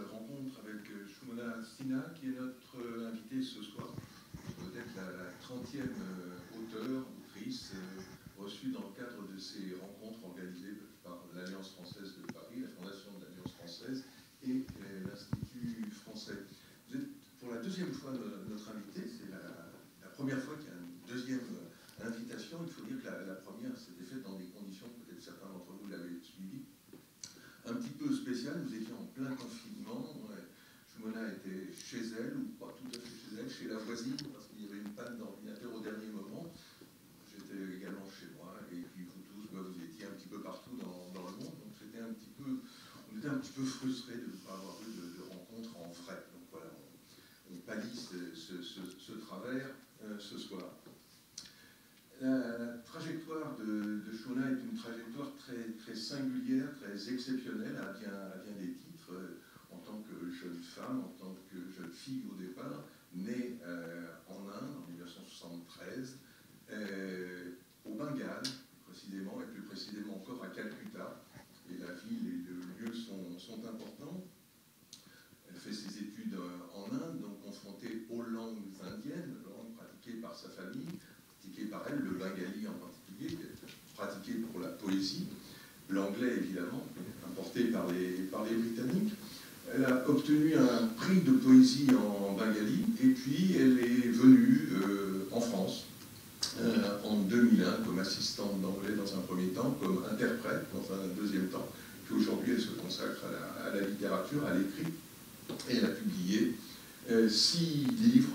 rencontre avec Shumona Stina, qui est notre invitée ce soir. Peut-être la 30e auteure, autrice, reçue dans le cadre de ces rencontres organisées par l'Alliance française de Paris, la Fondation de l'Alliance française et l'Institut français. Vous êtes pour la deuxième fois notre invité. C'est la première fois qu'il y a une deuxième invitation. Il faut dire que la première s'était faite dans des conditions, peut-être certains d'entre vous l'avaient suivi, un petit peu spécial. Nous étions en plein confinement. Shumona était chez elle, ou pas tout à fait chez elle, chez la voisine, parce qu'il y avait une panne d'ordinateur au dernier moment. J'étais également chez moi, et puis vous tous, vous étiez un petit peu partout dans le monde, donc on était un petit peu frustrés de ne pas avoir eu de rencontre en vrai. Donc voilà, on pallie ce travers ce soir. La trajectoire de Shumona est une trajectoire très, très singulière, très exceptionnelle à bien des titres, en tant que jeune femme, en tant que jeune fille au départ, née en Inde en 1973, au Bengale précisément, et plus précisément encore à Calcutta, et la ville et le lieu sont importants. Elle fait ses études en Inde, donc confrontée aux langues indiennes, langues pratiquées par sa famille, pratiquée par elle, le bengali en particulier, pratiqué pour la poésie, l'anglais évidemment, importé par les Britanniques. Elle a obtenu un prix de poésie en bengali, et puis elle est venue en France en 2001 comme assistante d'anglais dans un premier temps, comme interprète dans un deuxième temps, puis aujourd'hui elle se consacre à la littérature, à l'écrit, et elle a publié 6 livres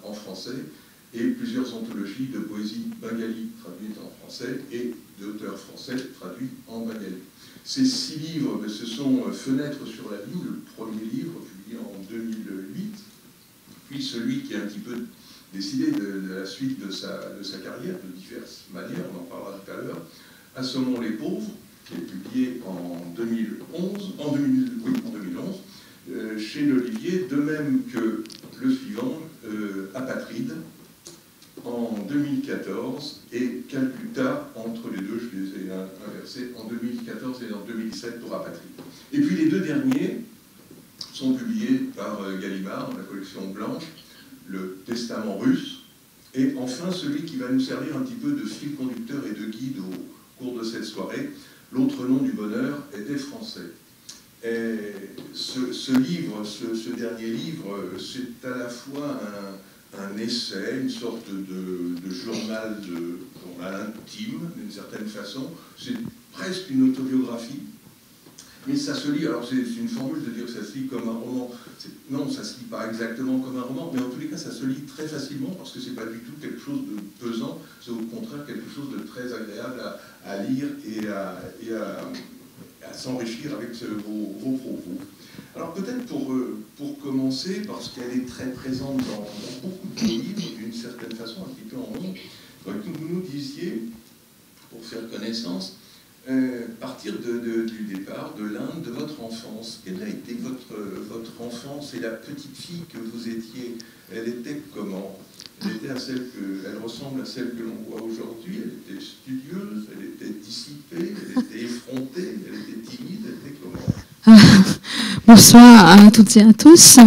en français, et plusieurs anthologies de poésie bengali traduites en français et d'auteurs français traduits en bengali. Ces 6 livres, ce sont Fenêtres sur la vie, le premier livre publié en 2008, puis celui qui a un petit peu décidé de la suite de sa carrière, de diverses manières, on en parlera tout à l'heure, Assommons les pauvres, qui est publié en 2011, chez l'Olivier, de même que le suivant, Apatride, en 2014, et Calcutta, entre les deux, je les ai inversés, en 2014 et en 2017 pour Apatride. Et puis les 2 derniers sont publiés par Gallimard dans la collection Blanche, le Testament russe, et enfin celui qui va nous servir un petit peu de fil conducteur et de guide au cours de cette soirée, L'autre nom du bonheur était français. Et ce livre, ce dernier livre, c'est à la fois un essai, une sorte de journal intime, d'une certaine façon. C'est presque une autobiographie, mais ça se lit, alors c'est une formule de dire que ça se lit comme un roman. Non, ça ne se lit pas exactement comme un roman, mais en tous les cas, ça se lit très facilement, parce que ce n'est pas du tout quelque chose de pesant, c'est au contraire quelque chose de très agréable à lire et à s'enrichir avec vos propos. Alors peut-être pour commencer, parce qu'elle est très présente dans beaucoup de livres, d'une certaine façon, un petit peu en honte, il faudrait que vous nous disiez, pour faire connaissance, partir du départ, de l'Inde, de votre enfance. Quelle a été votre enfance et la petite fille que vous étiez? Elle était comment? Elle ressemble à celle que l'on voit aujourd'hui. Elle était studieuse, elle était dissipée, elle était effrontée, elle était timide, elle était comment? Bonsoir à toutes et à tous.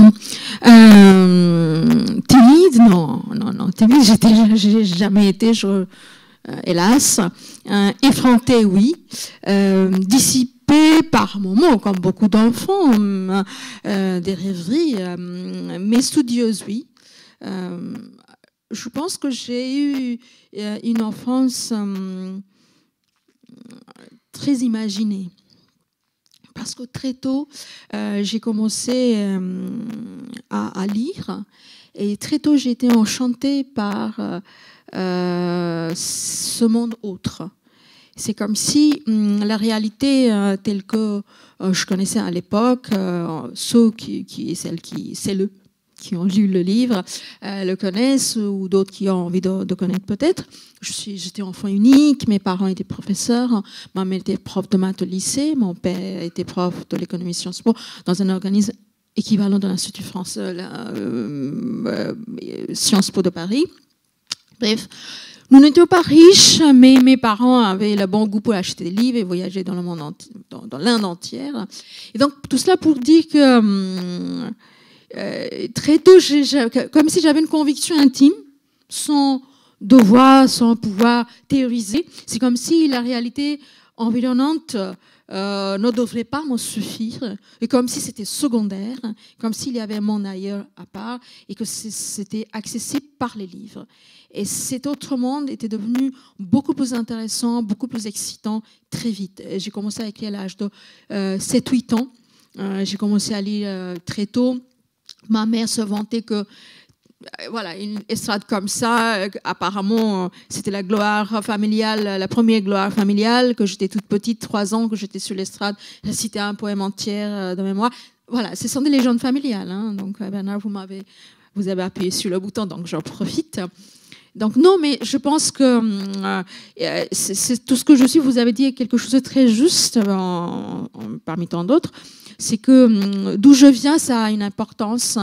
Timide, non, timide, j'ai jamais été, hélas. Effrontée, oui. Dissipée par moments, comme beaucoup d'enfants, des rêveries, mais studieuse, oui. Je pense que j'ai eu une enfance très imaginée. Parce que très tôt, j'ai commencé à lire, et très tôt, j'ai été enchantée par ce monde autre. C'est comme si la réalité telle que je connaissais à l'époque, ceux celles qui ont lu le livre le connaissent, ou d'autres qui ont envie de connaître peut-être. J'étais enfant unique, mes parents étaient professeurs, ma mère était prof de maths au lycée, mon père était prof de l'économie Sciences Po dans un organisme équivalent de l'Institut français Sciences Po de Paris. Bref, Nous n'étions pas riches, mais mes parents avaient le bon goût pour acheter des livres et voyager dans le monde dans l'Inde entière. Et donc, tout cela pour dire que très tôt, comme si j'avais une conviction intime, sans devoir, sans pouvoir théoriser. C'est comme si la réalité environnante ne devrait pas me suffire, et comme si c'était secondaire, comme s'il y avait un monde ailleurs à part, et que c'était accessible par les livres. Et cet autre monde était devenu beaucoup plus intéressant, beaucoup plus excitant très vite. J'ai commencé à écrire à l'âge de 7-8 ans. J'ai commencé à lire très tôt. Ma mère se vantait que voilà, une estrade comme ça, apparemment, c'était la gloire familiale, la première gloire familiale, que j'étais toute petite, 3 ans, que j'étais sur l'estrade, récitais un poème entier de mémoire. Voilà, ce sont des légendes familiales. Hein. Donc, Bernard, vous avez appuyé sur le bouton, donc j'en profite. Donc non, mais je pense que c'est tout ce que je suis. Vous avez dit quelque chose de très juste parmi tant d'autres. C'est que d'où je viens, ça a une importance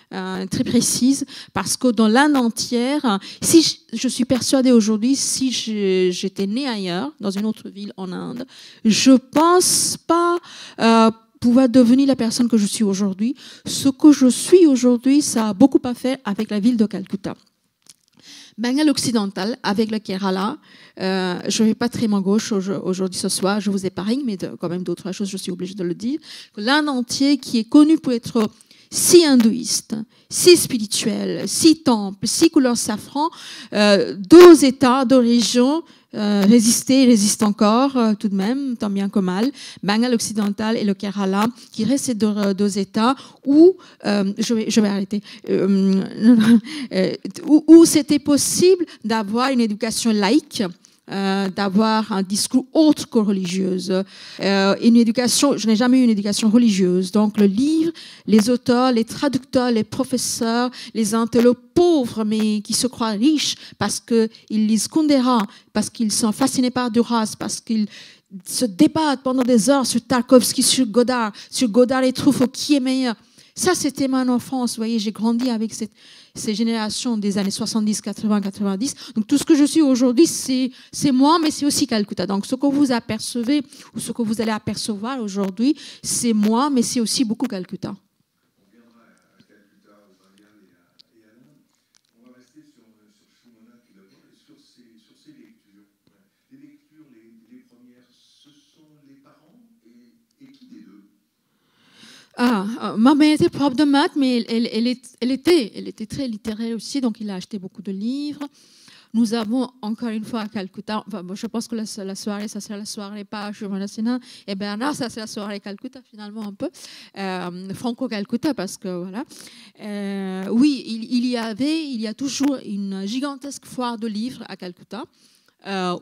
très précise, parce que dans l'Inde entière, si je suis persuadée aujourd'hui, si j'étais née ailleurs, dans une autre ville en Inde, je pense pas pouvoir devenir la personne que je suis aujourd'hui. Ce que je suis aujourd'hui, ça a beaucoup à faire avec la ville de Calcutta. Bengale occidental, avec le Kerala, je ne vais pas très main gauche aujourd'hui ce soir, je vous épargne, mais quand même d'autres choses, je suis obligée de le dire. L'Inde entière qui est connue pour être si hindouiste, si spirituel, si temple, si couleur safran, 2 États, 2 régions résistent encore tout de même, tant bien que mal. Bengale occidental et le Kerala, qui restent ces deux États où, je vais arrêter, où c'était possible d'avoir une éducation laïque, d'avoir un discours autre que religieuse. Une éducation, je n'ai jamais eu une éducation religieuse. Donc le livre, les auteurs, les traducteurs, les professeurs, les intellos pauvres mais qui se croient riches parce qu'ils lisent Kundera, parce qu'ils sont fascinés par Duras, parce qu'ils se débattent pendant des heures sur Tarkovsky, sur Godard et Truffaut, qui est meilleur. Ça, c'était mon enfance. Vous voyez, j'ai grandi avec ces générations des années 70, 80, 90. Donc, tout ce que je suis aujourd'hui, c'est moi, mais c'est aussi Calcutta. Donc, ce que vous apercevez ou ce que vous allez apercevoir aujourd'hui, c'est moi, mais c'est aussi beaucoup Calcutta. On viendra à Calcutta, au Bengale et à l'Inde. On va rester sur Shumana tout d'abord et sur ses lectures. Les lectures, les premières, ce sont les parents et qui des deux? Ma mère était prof de maths, mais elle était très littéraire aussi, donc il a acheté beaucoup de livres. Nous avons encore une fois à Calcutta, enfin, je pense que la soirée, ça c'est la soirée pas Shumana Sinha, et Bernard, ça c'est la soirée Calcutta finalement un peu, Franco-Calcutta, parce que voilà. Oui, il y a toujours une gigantesque foire de livres à Calcutta.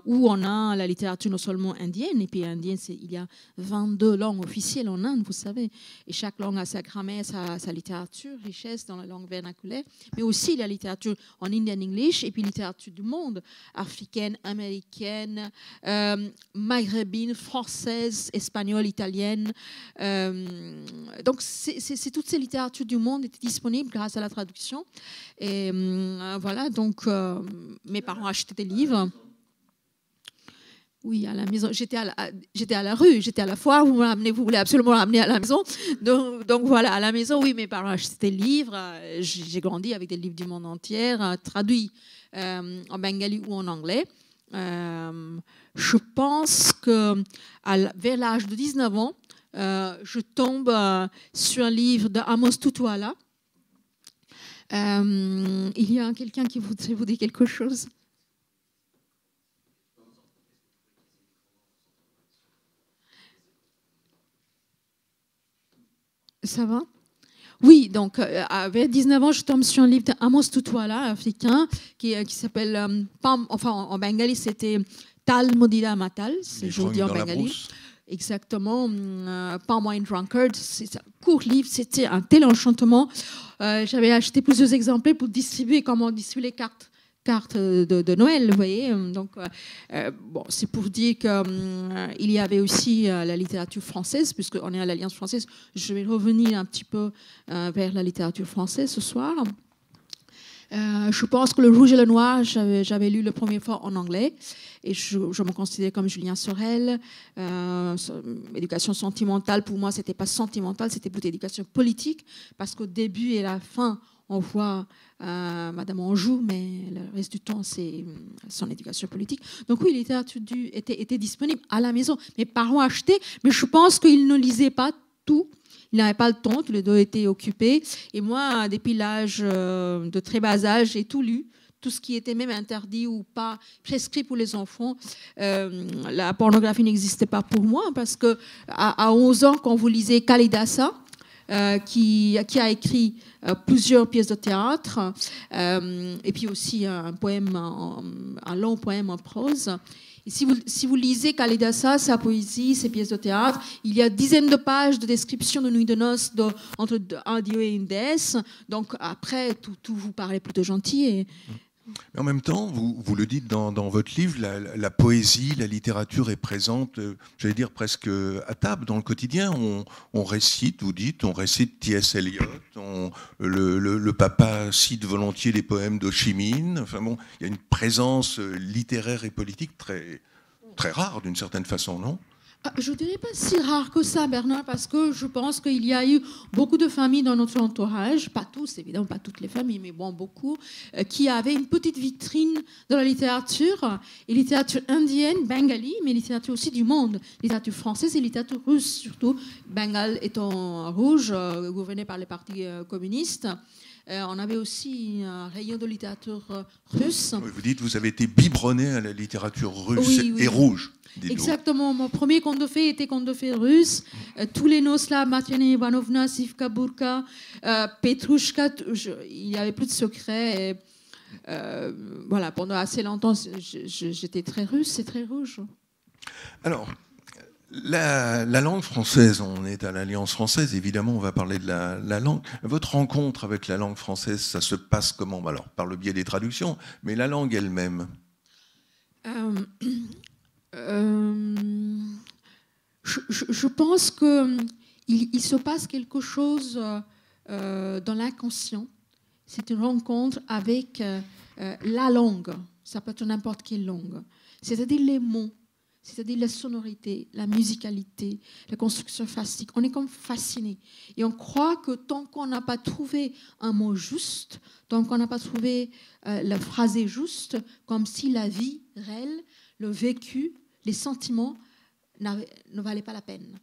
Où on a la littérature non seulement indienne, et puis indienne, il y a 22 langues officielles en Inde, vous savez, et chaque langue a sa grammaire, sa littérature, richesse dans la langue vernaculaire, mais aussi la littérature en Indian English, et puis littérature du monde, africaine, américaine, maghrébine, française, espagnole, italienne. Donc, c'est toutes ces littératures du monde étaient disponibles grâce à la traduction. Et voilà, donc mes parents achetaient des livres. Oui, à la maison. J'étais à la rue, j'étais à la foire, vous voulez absolument m'amener à la maison. Donc voilà, à la maison, oui, mes parents achetaient des livres. J'ai grandi avec des livres du monde entier, traduits en bengali ou en anglais. Je pense que vers l'âge de 19 ans, je tombe sur un livre de Amos Tutuala. Il y a quelqu'un qui voudrait vous dire quelque chose? Ça va? Oui, donc vers 19 ans, je tombe sur un livre d'Amos Tutuala, africain, qui s'appelle, en bengali, c'était Tal Modida Matal, je vous dis en bengali. Exactement, Palm Wine Drunkard, c'est un court livre, c'était un tel enchantement. J'avais acheté plusieurs exemplaires pour distribuer, comme on distribue les cartes de Noël, vous voyez. Donc, bon, c'est pour dire qu'il y avait aussi la littérature française, puisqu'on est à l'Alliance française. Je vais revenir un petit peu vers la littérature française ce soir. Je pense que Le Rouge et le Noir, j'avais lu la première fois en anglais et je me considérais comme Julien Sorel. Éducation sentimentale, pour moi, c'était pas sentimental, c'était plutôt éducation politique, parce qu'au début et à la fin, on voit Madame Anjou, mais le reste du temps, c'est son éducation politique. Donc oui, la littérature était disponible à la maison. Mes parents achetaient, mais je pense qu'ils ne lisaient pas tout. Ils n'avaient pas le temps, tous les deux étaient occupés. Et moi, depuis l'âge de très bas âge, j'ai tout lu. Tout ce qui était même interdit ou pas prescrit pour les enfants. La pornographie n'existait pas pour moi, parce qu'à 11 ans, quand vous lisez Kalidasa, qui a écrit plusieurs pièces de théâtre, et puis aussi un long poème en prose. Et si vous lisez Kalidasa, sa poésie, ses pièces de théâtre, il y a dizaines de pages de description de nuit de noces entre un dieu et une déesse. Donc après, tout vous paraît plutôt gentil. Et mais en même temps, vous le dites dans votre livre, la poésie, la littérature est présente, j'allais dire presque à table dans le quotidien. On récite, vous dites, on récite T.S. Eliot, le papa cite volontiers les poèmes d'Ho Chi Minh. Enfin bon, il y a une présence littéraire et politique très, très rare d'une certaine façon, non ? Je ne dirais pas si rare que ça, Bernard, parce que je pense qu'il y a eu beaucoup de familles dans notre entourage, pas tous, évidemment, pas toutes les familles, mais bon, beaucoup, qui avaient une petite vitrine dans la littérature, et littérature indienne, bengali, mais littérature aussi du monde, littérature française et littérature russe, surtout, Bengale étant rouge, gouverné par les partis communistes. On avait aussi un rayon de littérature russe. Vous dites, vous avez été biberonné à la littérature russe et rouge. Exactement. Mon premier conte de fées était conte de fées russe. Tous les noces là, Matiana Ivanovna, Sivka Burka, Petrushka, il n'y avait plus de secret. Voilà, pendant assez longtemps, j'étais très russe et très rouge. Alors, la langue française, on est à l'Alliance française, évidemment, on va parler de la langue. Votre rencontre avec la langue française, ça se passe comment ? Alors, par le biais des traductions, mais la langue elle-même je pense qu'il se passe quelque chose dans l'inconscient. C'est une rencontre avec la langue. Ça peut être n'importe quelle langue. C'est-à-dire les mots, c'est-à-dire la sonorité, la musicalité, la construction plastique. On est comme fasciné. Et on croit que tant qu'on n'a pas trouvé un mot juste, tant qu'on n'a pas trouvé la phrasé juste, comme si la vie réelle, le vécu, les sentiments ne valaient pas la peine.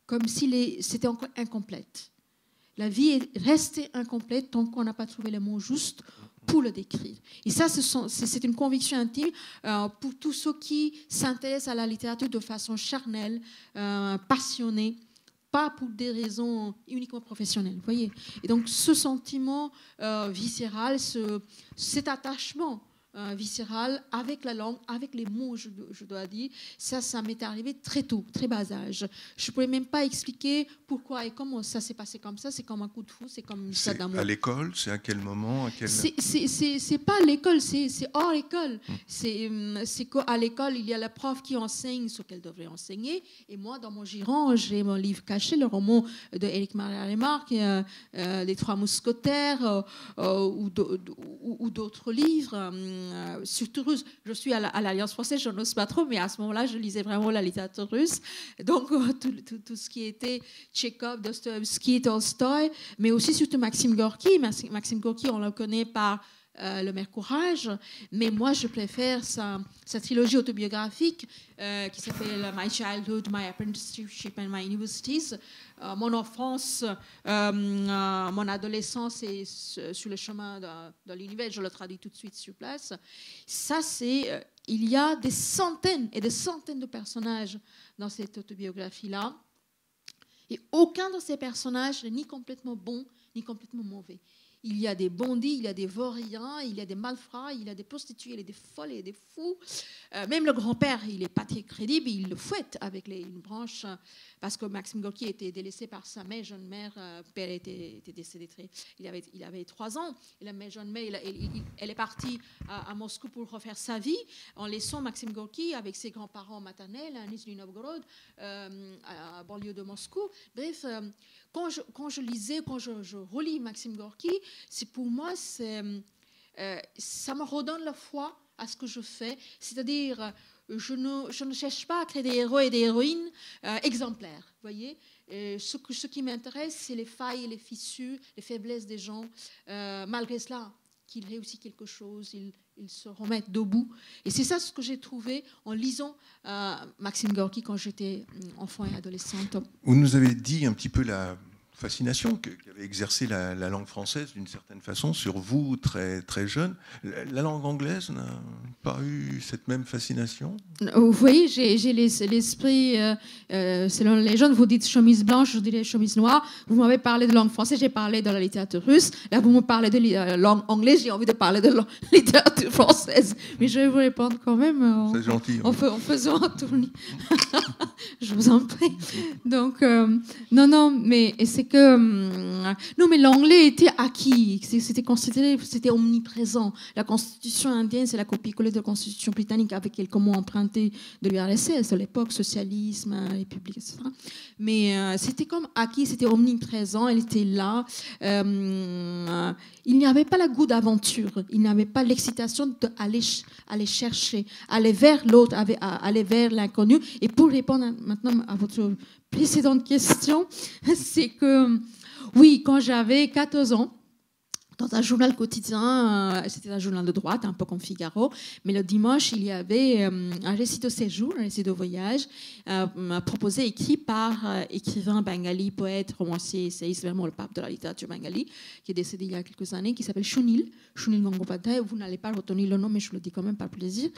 Comme si c'était encore incomplète. La vie est restée incomplète tant qu'on n'a pas trouvé le mot juste pour le décrire. Et ça, c'est une conviction intime pour tous ceux qui s'intéressent à la littérature de façon charnelle, passionnée, pas pour des raisons uniquement professionnelles. Voyez. Et donc, ce sentiment viscéral, cet attachement viscérale avec la langue, avec les mots, je dois dire. Ça m'est arrivé très tôt, très bas âge. Je ne pourrais même pas expliquer pourquoi et comment ça s'est passé comme ça. C'est comme un coup de fou, c'est comme ça d'amour. À l'école, c'est à quel moment, C'est pas à l'école, c'est hors l'école. C'est qu'à l'école, il y a la prof qui enseigne ce qu'elle devrait enseigner. Et moi, dans mon giron, j'ai mon livre caché, le roman de Éric Maria Remarque, Les Trois Mousquetaires, ou d'autres livres. Surtout russe. Je suis à l'Alliance française, je n'ose pas trop, mais à ce moment-là, je lisais vraiment la littérature russe. Donc, tout ce qui était Tchekhov, Dostoïevski, Tolstoï, mais aussi surtout Maxime Gorky. Maxime Gorky, on le connaît par Le Mercourage, mais moi, je préfère sa trilogie autobiographique qui s'appelle My Childhood, My Apprenticeship and My Universities. Mon enfance, mon adolescence et sur le chemin de l'univers, je le traduis tout de suite sur place. Ça, il y a des centaines et des centaines de personnages dans cette autobiographie-là. Et aucun de ces personnages n'est ni complètement bon, ni complètement mauvais. Il y a des bandits, il y a des vauriens, il y a des malfrats, il y a des prostituées, il y a des folles et des fous. Même le grand-père, il n'est pas très crédible, il le fouette avec une branche, parce que Maxime Gorky était délaissé par sa mère, jeune mère. Le père était décédé il avait 3 ans. Et la mère, jeune mère, elle est partie à Moscou pour refaire sa vie, en laissant Maxime Gorky avec ses grands-parents maternels à Nizhny Novgorod, à banlieue de Moscou. Bref, quand je lisais, quand je relis Maxime Gorky, pour moi, c'est ça me redonne la foi à ce que je fais. C'est-à-dire, je ne cherche pas à créer des héros et des héroïnes exemplaires. Vous voyez, ce qui m'intéresse, c'est les failles, les fissures, les faiblesses des gens. Malgré cela, qu'ils réussissent quelque chose, ils se remettent debout. Et c'est ça ce que j'ai trouvé en lisant Maxime Gorky quand j'étais enfant et adolescente. Vous nous avez dit un petit peu la fascination qu'avait exercée la langue française d'une certaine façon sur vous, très, très jeune. La langue anglaise n'a pas eu cette même fascination? Vous voyez, j'ai l'esprit, selon les jeunes, vous dites chemise blanche, je dirais chemise noire. Vous m'avez parlé de langue française, j'ai parlé de la littérature russe. Là, vous me parlez de langue anglaise, j'ai envie de parler de la littérature française. Mais je vais vous répondre quand même. C'est gentil. En faisant un tournée. Je vous en prie. Donc, non, mais c'est que... non, mais l'anglais était acquis. C'était considéré, c'était omniprésent. La Constitution indienne, c'est la copie-collée de la Constitution britannique avec quelques mots empruntés de l'URSS, de l'époque, socialisme, république, etc. Mais c'était comme acquis, c'était omniprésent, elle était là. Il n'y avait pas le goût d'aventure, il n'y avait pas l'excitation d'aller chercher, aller vers l'autre, aller vers l'inconnu. Et pour répondre maintenant à votre précédente question, c'est que, oui, quand j'avais 14 ans, dans un journal quotidien, c'était un journal de droite, un peu comme Figaro, mais le dimanche, il y avait un récit de séjour, un récit de voyage, proposé, écrit par écrivain bengali, poète, romancier, essayiste, vraiment le pape de la littérature bengali, qui est décédé il y a quelques années, qui s'appelle Shunil Gangopatay. Vous n'allez pas retenir le nom, mais je le dis quand même par plaisir.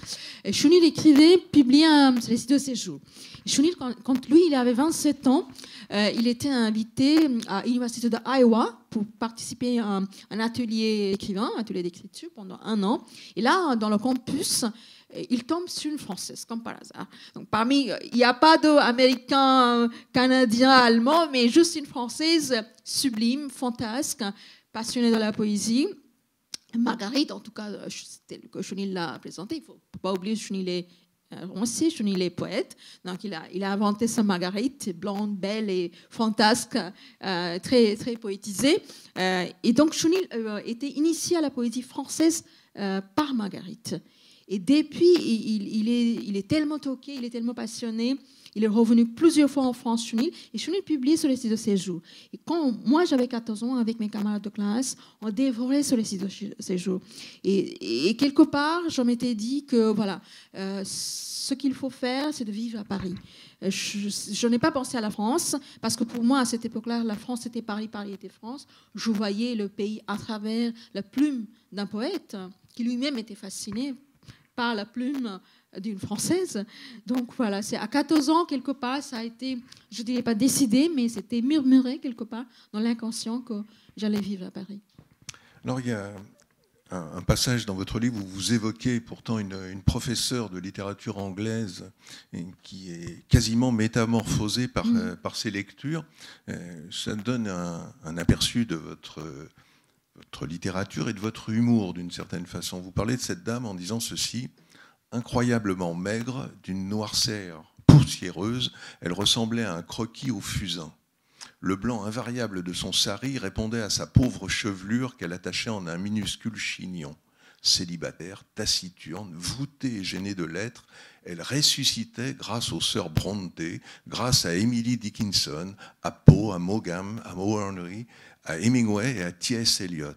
Et Shunil écrivait, publiait un récit de séjour. Et Shunil, quand lui, il avait 27 ans, il était invité à l'université de Iowa pour participer à un atelier écrivain, un atelier d'écriture pendant 1 an. Et là, dans le campus, il tombe sur une Française, comme par hasard. Donc, il n'y a pas d'Américain, Canadien, Allemand, mais juste une Française sublime, fantasque, passionnée de la poésie. Marguerite, en tout cas, c'est tel que Chunil l'a présenté. Il ne faut pas oublier que Chunil est romancier, Chunil est poète. Donc, il a inventé sa Marguerite, blonde, belle et fantasque, très, très poétisée. Et donc, Chunil était initié à la poésie française par Marguerite. Et depuis, il est tellement toqué, il est tellement passionné. Il est revenu plusieurs fois en France, Chunil, et Chunil publie ce récit de séjour. Et quand moi, j'avais 14 ans, avec mes camarades de classe, on dévorait ce récit de séjour. Et quelque part, je m'étais dit que, voilà, ce qu'il faut faire, c'est de vivre à Paris. Je n'ai pas pensé à la France, parce que pour moi, à cette époque-là, la France était Paris, Paris était France. Je voyais le pays à travers la plume d'un poète, qui lui-même était fasciné par la plume d'une Française. Donc voilà, c'est à 14 ans, quelque part, ça a été, je ne dirais pas décidé, mais c'était murmuré quelque part dans l'inconscient que j'allais vivre à Paris. Alors il y a un passage dans votre livre où vous évoquez pourtant une professeure de littérature anglaise qui est quasiment métamorphosée par ses lectures. Ça donne un aperçu de votre littérature et de votre humour d'une certaine façon. Vous parlez de cette dame en disant ceci: incroyablement maigre, d'une noirceur poussiéreuse, elle ressemblait à un croquis au fusain. Le blanc invariable de son sari répondait à sa pauvre chevelure qu'elle attachait en un minuscule chignon. Célibataire, taciturne, voûtée et gênée de l'être, elle ressuscitait grâce aux sœurs Bronte, grâce à Emily Dickinson, à Poe, à Maugham, à O. Henry, à Hemingway et à T.S. Eliot.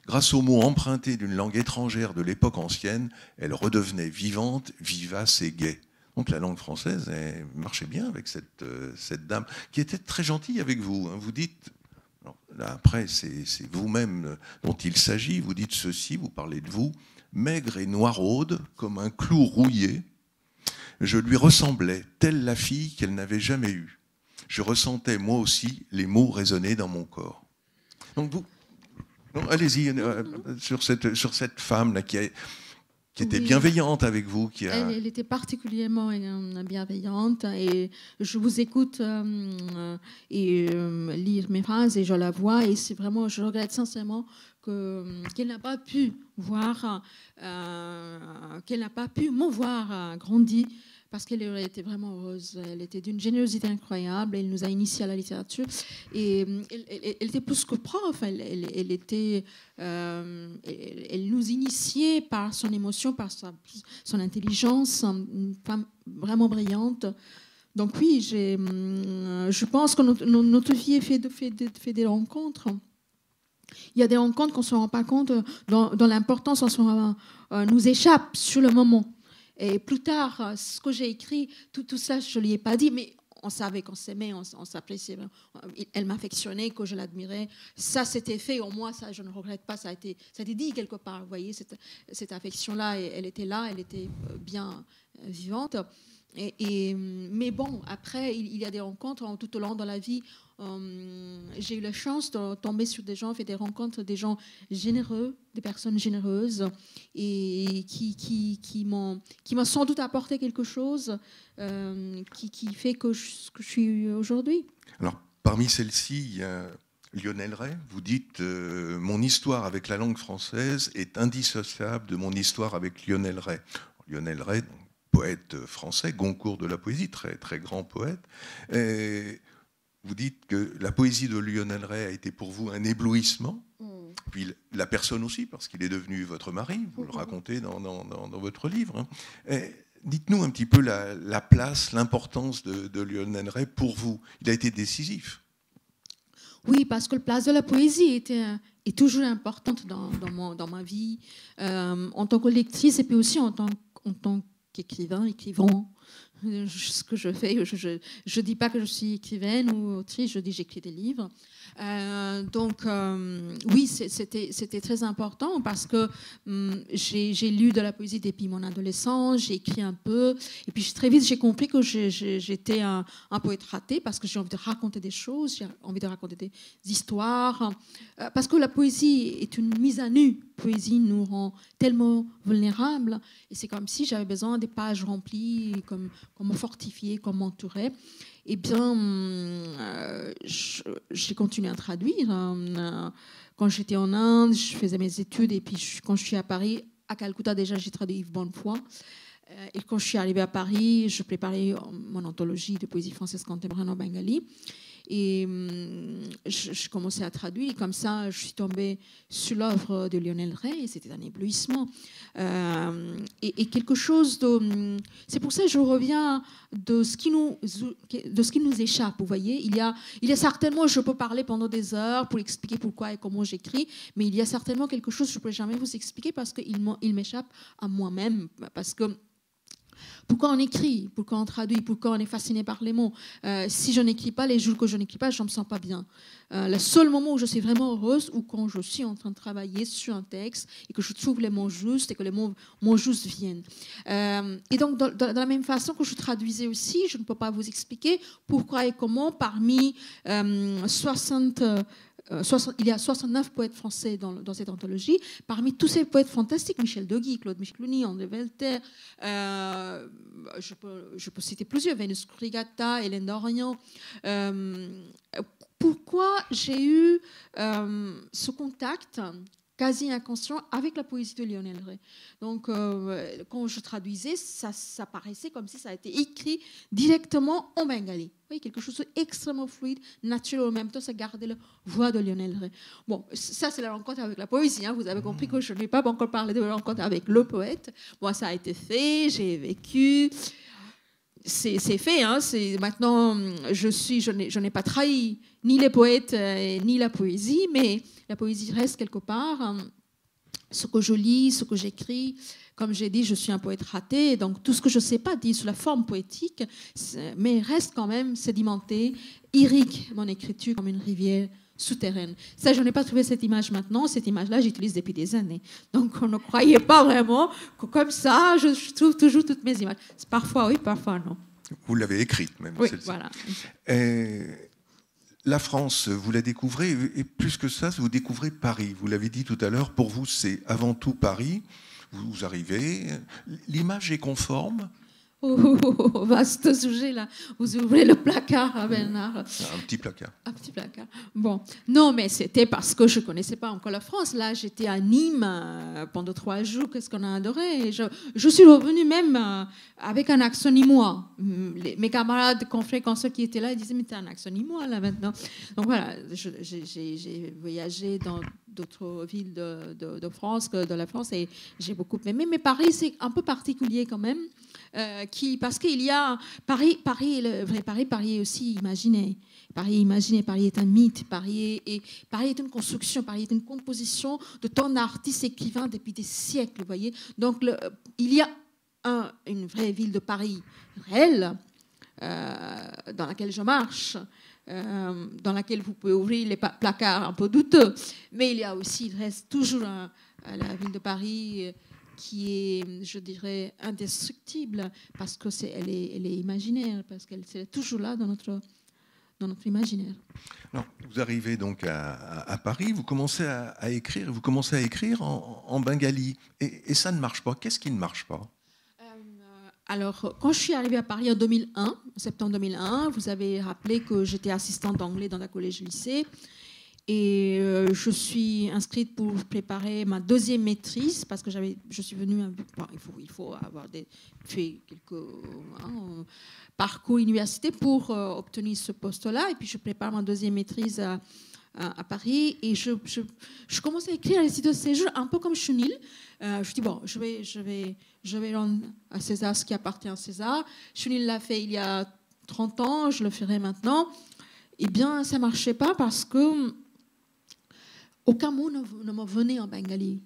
Grâce aux mots empruntés d'une langue étrangère de l'époque ancienne, elle redevenait vivante, vivace et gaie. Donc la langue française elle marchait bien avec cette dame, qui était très gentille avec vous. Vous dites, là après c'est vous-même dont il s'agit, vous dites ceci, vous parlez de vous, maigre et noiraude comme un clou rouillé, je lui ressemblais, telle la fille qu'elle n'avait jamais eue. Je ressentais moi aussi les mots résonner dans mon corps. Donc vous, allez-y, sur cette femme-là qui était bienveillante avec vous. Elle était particulièrement bienveillante et je vous écoute lire mes phrases et je la vois et c'est vraiment, je regrette sincèrement qu'elle n'a pas pu voir, qu'elle n'a pas pu me voir grandir parce qu'elle aurait été vraiment heureuse. Elle était d'une générosité incroyable. Elle nous a initiés à la littérature. Et elle était plus que prof. Elle nous initiait par son émotion, par son intelligence. Une femme vraiment brillante. Donc oui, je pense que notre vie fait des rencontres. Il y a des rencontres qu'on ne se rend pas compte, dont l'importance nous échappe sur le moment. Et plus tard, ce que j'ai écrit, tout ça, je ne lui ai pas dit, mais on savait qu'on s'aimait, on s'appréciait. Elle m'affectionnait, que je l'admirais. Ça, c'était fait. Au moins, ça, je ne regrette pas. Ça a été dit quelque part. Vous voyez, cette affection-là, elle était là, elle était bien vivante. Mais bon, après, il y a des rencontres tout au long de la vie. J'ai eu la chance de tomber sur des gens, faire des rencontres, des gens généreux, des personnes généreuses, et qui m'ont sans doute apporté quelque chose qui fait que ce que je suis aujourd'hui. Alors, parmi celles-ci, il y a Lionel Ray. Vous dites mon histoire avec la langue française est indissociable de mon histoire avec Lionel Ray. Lionel Ray, poète français, Goncourt de la poésie, très, très grand poète. Et vous dites que la poésie de Lionel Ray a été pour vous un éblouissement, puis la personne aussi, parce qu'il est devenu votre mari, vous le racontez dans votre livre. Dites-nous un petit peu la place, l'importance de Lionel Ray pour vous. Il a été décisif. Oui, parce que la place de la poésie est toujours importante dans ma vie, en tant que lectrice et puis aussi en tant qu'écrivain, écrivant. Ce que je fais, je dis pas que je suis écrivaine ou autrice, je dis j'écris des livres. Donc oui, c'était très important parce que j'ai lu de la poésie depuis mon adolescence, j'ai écrit un peu, et puis très vite j'ai compris que j'étais un poète raté parce que j'ai envie de raconter des choses, j'ai envie de raconter des histoires, parce que la poésie est une mise à nu. La poésie nous rend tellement vulnérables, et c'est comme si j'avais besoin des pages remplies, comme me fortifier, comme m'entourer. Eh bien, j'ai continué à traduire. Quand j'étais en Inde, je faisais mes études, et puis quand je suis à Paris, à Calcutta déjà, j'ai traduit Yves Bonnefoy. Et quand je suis arrivée à Paris, je préparais mon anthologie de poésie française contemporaine en bengali. Et je commençais à traduire, et comme ça, je suis tombée sur l'œuvre de Lionel Ray, et c'était un éblouissement. Et quelque chose de... C'est pour ça que je reviens de ce qui nous échappe, vous voyez. Il y a certainement, je peux parler pendant des heures pour expliquer pourquoi et comment j'écris, mais il y a certainement quelque chose que je ne peux jamais vous expliquer parce qu'il m'échappe à moi-même, parce que pourquoi on écrit, pourquoi on traduit, pourquoi on est fasciné par les mots. Si je n'écris pas, les jours que je n'écris pas, je ne me sens pas bien. Le seul moment où je suis vraiment heureuse, ou quand je suis en train de travailler sur un texte et que je trouve les mots justes et que les mots justes viennent. Et donc, de la même façon que je traduisais aussi, je ne peux pas vous expliquer pourquoi et comment parmi 60... il y a 69 poètes français dans cette anthologie. Parmi tous ces poètes fantastiques, Michel Deguy, Claude Micheloni, André Velter, je peux citer plusieurs, Vénus Krigata, Hélène d'Orient. Pourquoi j'ai eu ce contact quasi inconscient avec la poésie de Lionel Ray. Donc, quand je traduisais, ça paraissait comme si ça a été écrit directement en bengali. Oui, quelque chose d'extrêmement fluide, naturel, en même temps, ça gardait la voix de Lionel Ray. Bon, ça, c'est la rencontre avec la poésie. Hein. Vous avez compris que je n'ai pas encore parlé de la rencontre avec le poète. Moi, ça a été fait, j'ai vécu. C'est fait. Hein. Maintenant, je n'ai pas trahi ni les poètes ni la poésie, mais la poésie reste quelque part. Ce que je lis, ce que j'écris, comme j'ai dit, je suis un poète raté, donc tout ce que je ne sais pas dit sous la forme poétique, mais reste quand même sédimenté, irrigue mon écriture comme une rivière souterraine. Ça, je n'ai pas trouvé cette image maintenant. Cette image-là, j'utilise depuis des années. Donc, on ne croyait pas vraiment que comme ça, je trouve toujours toutes mes images. Parfois oui, parfois non. Vous l'avez écrite même. Oui, voilà. La France, vous la découvrez, et plus que ça, vous découvrez Paris. Vous l'avez dit tout à l'heure, pour vous, c'est avant tout Paris. Vous arrivez, l'image est conforme. Oh, vaste sujet là. Vous ouvrez le placard, Bernard. Un petit placard. Un petit placard. Bon, non, mais c'était parce que je ne connaissais pas encore la France. Là, j'étais à Nîmes pendant 3 jours. Qu'est-ce qu'on a adoré. Et je suis revenue même avec un accent nîmois. Mes camarades, confrères, consoeurs qui étaient là, ils disaient, mais t'as un accent nîmois là maintenant. Donc voilà, j'ai voyagé dans d'autres villes de France que de la France et j'ai beaucoup aimé. Mais Paris, c'est un peu particulier quand même. Parce qu'il y a Paris, le vrai Paris est aussi imaginé. Paris est un mythe. Paris est une construction. Paris est une composition de tant d'artistes écrivains depuis des siècles. Vous voyez. Donc il y a une vraie ville de Paris réelle dans laquelle je marche. Dans laquelle vous pouvez ouvrir les placards un peu douteux. Mais il reste toujours la ville de Paris qui est, je dirais, indestructible parce que elle est imaginaire, parce qu'elle est toujours là dans notre imaginaire. Alors, vous arrivez donc à Paris, vous commencez à écrire, en bengali, et ça ne marche pas. Qu'est-ce qui ne marche pas? Alors, quand je suis arrivée à Paris en septembre 2001, vous avez rappelé que j'étais assistante d'anglais dans un collège-lycée. Et je suis inscrite pour préparer ma 2e maîtrise parce que je suis venue. Il faut avoir fait quelques parcours université pour obtenir ce poste-là. Et puis je prépare ma 2e maîtrise à Paris et je commence à écrire les titres de séjour un peu comme Chunil. Je dis bon, je vais rendre à César ce qui appartient à César. Chunil l'a fait il y a 30 ans, je le ferai maintenant. Eh bien, ça marchait pas parce que aucun mot ne me venait en bengali.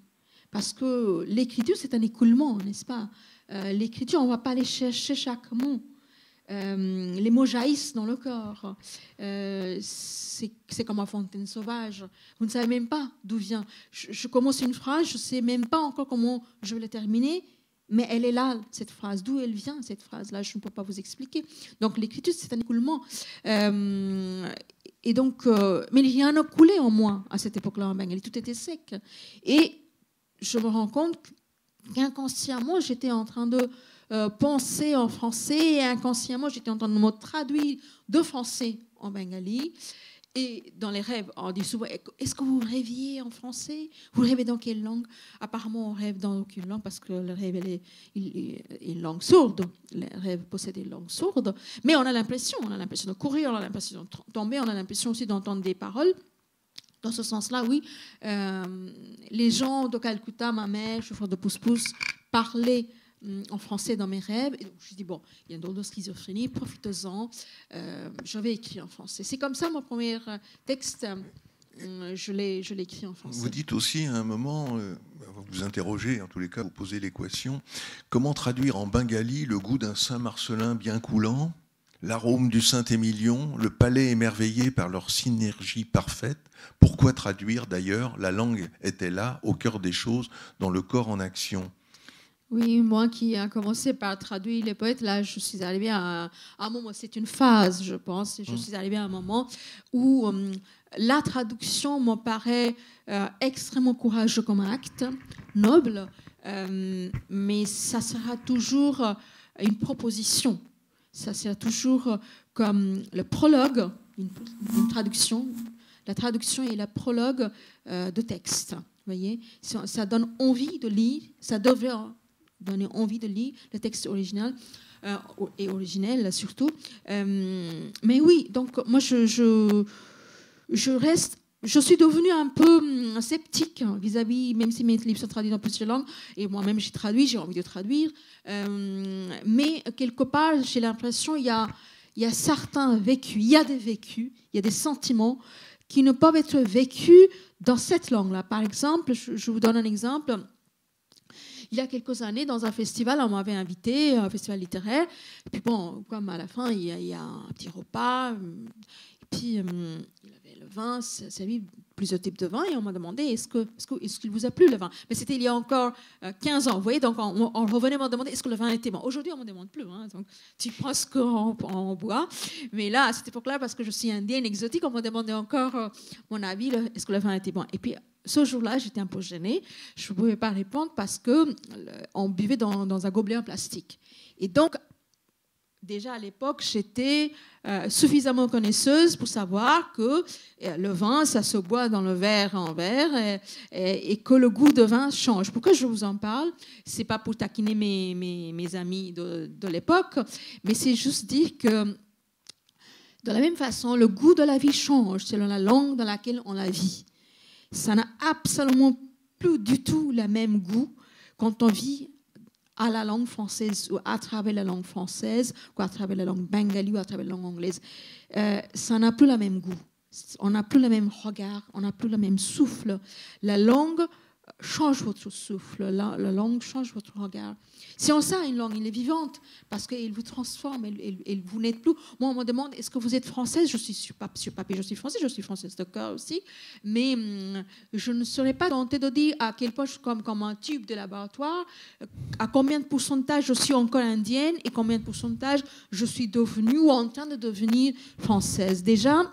Parce que l'écriture, c'est un écoulement, n'est-ce pas? L'écriture, on ne va pas aller chercher chaque mot. Les mots jaillissent dans le corps. C'est comme une fontaine sauvage. Vous ne savez même pas d'où vient. Je commence une phrase, je ne sais même pas encore comment je vais la terminer, mais elle est là, cette phrase. D'où elle vient, cette phrase-là, je ne peux pas vous expliquer. Donc l'écriture, c'est un écoulement. Et donc, mais rien n'a coulé en moi à cette époque-là en bengali. Tout était sec. Et je me rends compte qu'inconsciemment, j'étais en train de penser en français et inconsciemment, j'étais en train de me traduire de français en bengali. Et dans les rêves, on dit souvent, est-ce que vous rêviez en français? Vous rêvez dans quelle langue? Apparemment, on rêve dans aucune langue parce que le rêve est une langue sourde. Les rêves possèdent une langue sourde. Mais on a l'impression de courir, on a l'impression de tomber, on a l'impression aussi d'entendre des paroles. Dans ce sens-là, oui, les gens de Calcutta, ma mère, chauffeur de pousse-pousse, parlaient en français dans mes rêves. Et donc, je dis, bon, il y a une drôle de schizophrénie, profitez-en, je vais écrire en français. C'est comme ça, mon premier texte, je l'ai écrit en français. Vous dites aussi à un moment, vous interrogez, en tous les cas, vous posez l'équation, comment traduire en bengali le goût d'un Saint-Marcellin bien coulant, l'arôme du Saint-Émilion, le palais émerveillé par leur synergie parfaite? Pourquoi traduire d'ailleurs? La langue était là, au cœur des choses, dans le corps en action. Oui, moi qui ai commencé par traduire les poètes, là, je suis arrivée à un moment, c'est une phase, je pense, je suis arrivée à un moment où la traduction me paraît extrêmement courageux comme acte, noble, mais ça sera toujours une proposition. Ça sera toujours comme le prologue, une traduction. La traduction est le prologue de texte. Vous voyez, ça donne envie de lire, ça devrait donner envie de lire le texte original et originel surtout. Mais oui, donc moi je suis devenue un peu sceptique vis-à-vis, même si mes livres sont traduits dans plusieurs langues, et moi-même j'ai traduit, j'ai envie de traduire, mais quelque part j'ai l'impression il y a certains vécus, il y a des vécus, il y a des sentiments qui ne peuvent être vécus dans cette langue-là. Par exemple, je vous donne un exemple. Il y a quelques années, dans un festival, on m'avait invité, un festival littéraire. Et puis bon, comme à la fin, il y a un petit repas. Et puis, il avait le vin, servi plusieurs types de vin. Et on m'a demandé, est-ce qu'il vous a plu le vin? Mais c'était il y a encore 15 ans. Vous voyez, donc on revenait me demander, est-ce que le vin était bon? Aujourd'hui, on ne me demande plus. Hein, donc, tu prends ce qu'on boit. Mais là, à cette époque-là, parce que je suis indienne, exotique, on me demandait encore mon avis, est-ce que le vin était bon? Et puis, ce jour-là, j'étais un peu gênée. Je ne pouvais pas répondre parce qu'on buvait dans un gobelet en plastique. Et donc, déjà à l'époque, j'étais suffisamment connaisseuse pour savoir que le vin, ça se boit dans le verre en verre et que le goût de vin change. Pourquoi je vous en parle? C'est pas pour taquiner mes amis de l'époque, mais c'est juste dire que de la même façon, le goût de la vie change selon la langue dans laquelle on la vit. Ça n'a absolument plus du tout le même goût quand on vit à la langue française ou à travers la langue française ou à travers la langue bengali ou à travers la langue anglaise. Ça n'a plus le même goût. On n'a plus le même regard, on n'a plus le même souffle. La langue change votre souffle, la langue change votre regard. Si on sait une langue, elle est vivante parce qu'elle vous transforme, vous n'êtes plus. Moi, on me demande, est-ce que vous êtes française? Je suis sur papier, je suis française de cœur aussi, mais je ne serais pas tentée de dire à quel point je suis comme un tube de laboratoire, à combien de pourcentage je suis encore indienne et combien de pourcentage je suis devenue ou en train de devenir française. Déjà,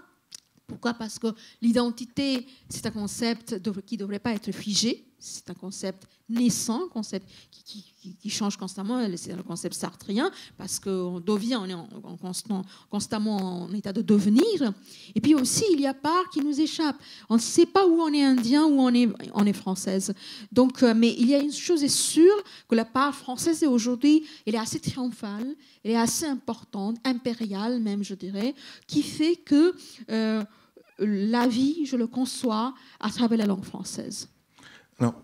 pourquoi? Parce que l'identité, c'est un concept qui ne devrait pas être figé. C'est un concept naissant, un concept qui change constamment. C'est le concept sartrien, parce qu'on devient, on est constamment en état de devenir. Et puis aussi, il y a part qui nous échappe. On ne sait pas où on est indien, où on est française. Donc, mais il y a une chose est sûre, que la part française aujourd'hui, elle est assez triomphale, elle est assez importante, impériale même, je dirais, qui fait que la vie, je le conçois à travers la langue française. Alors,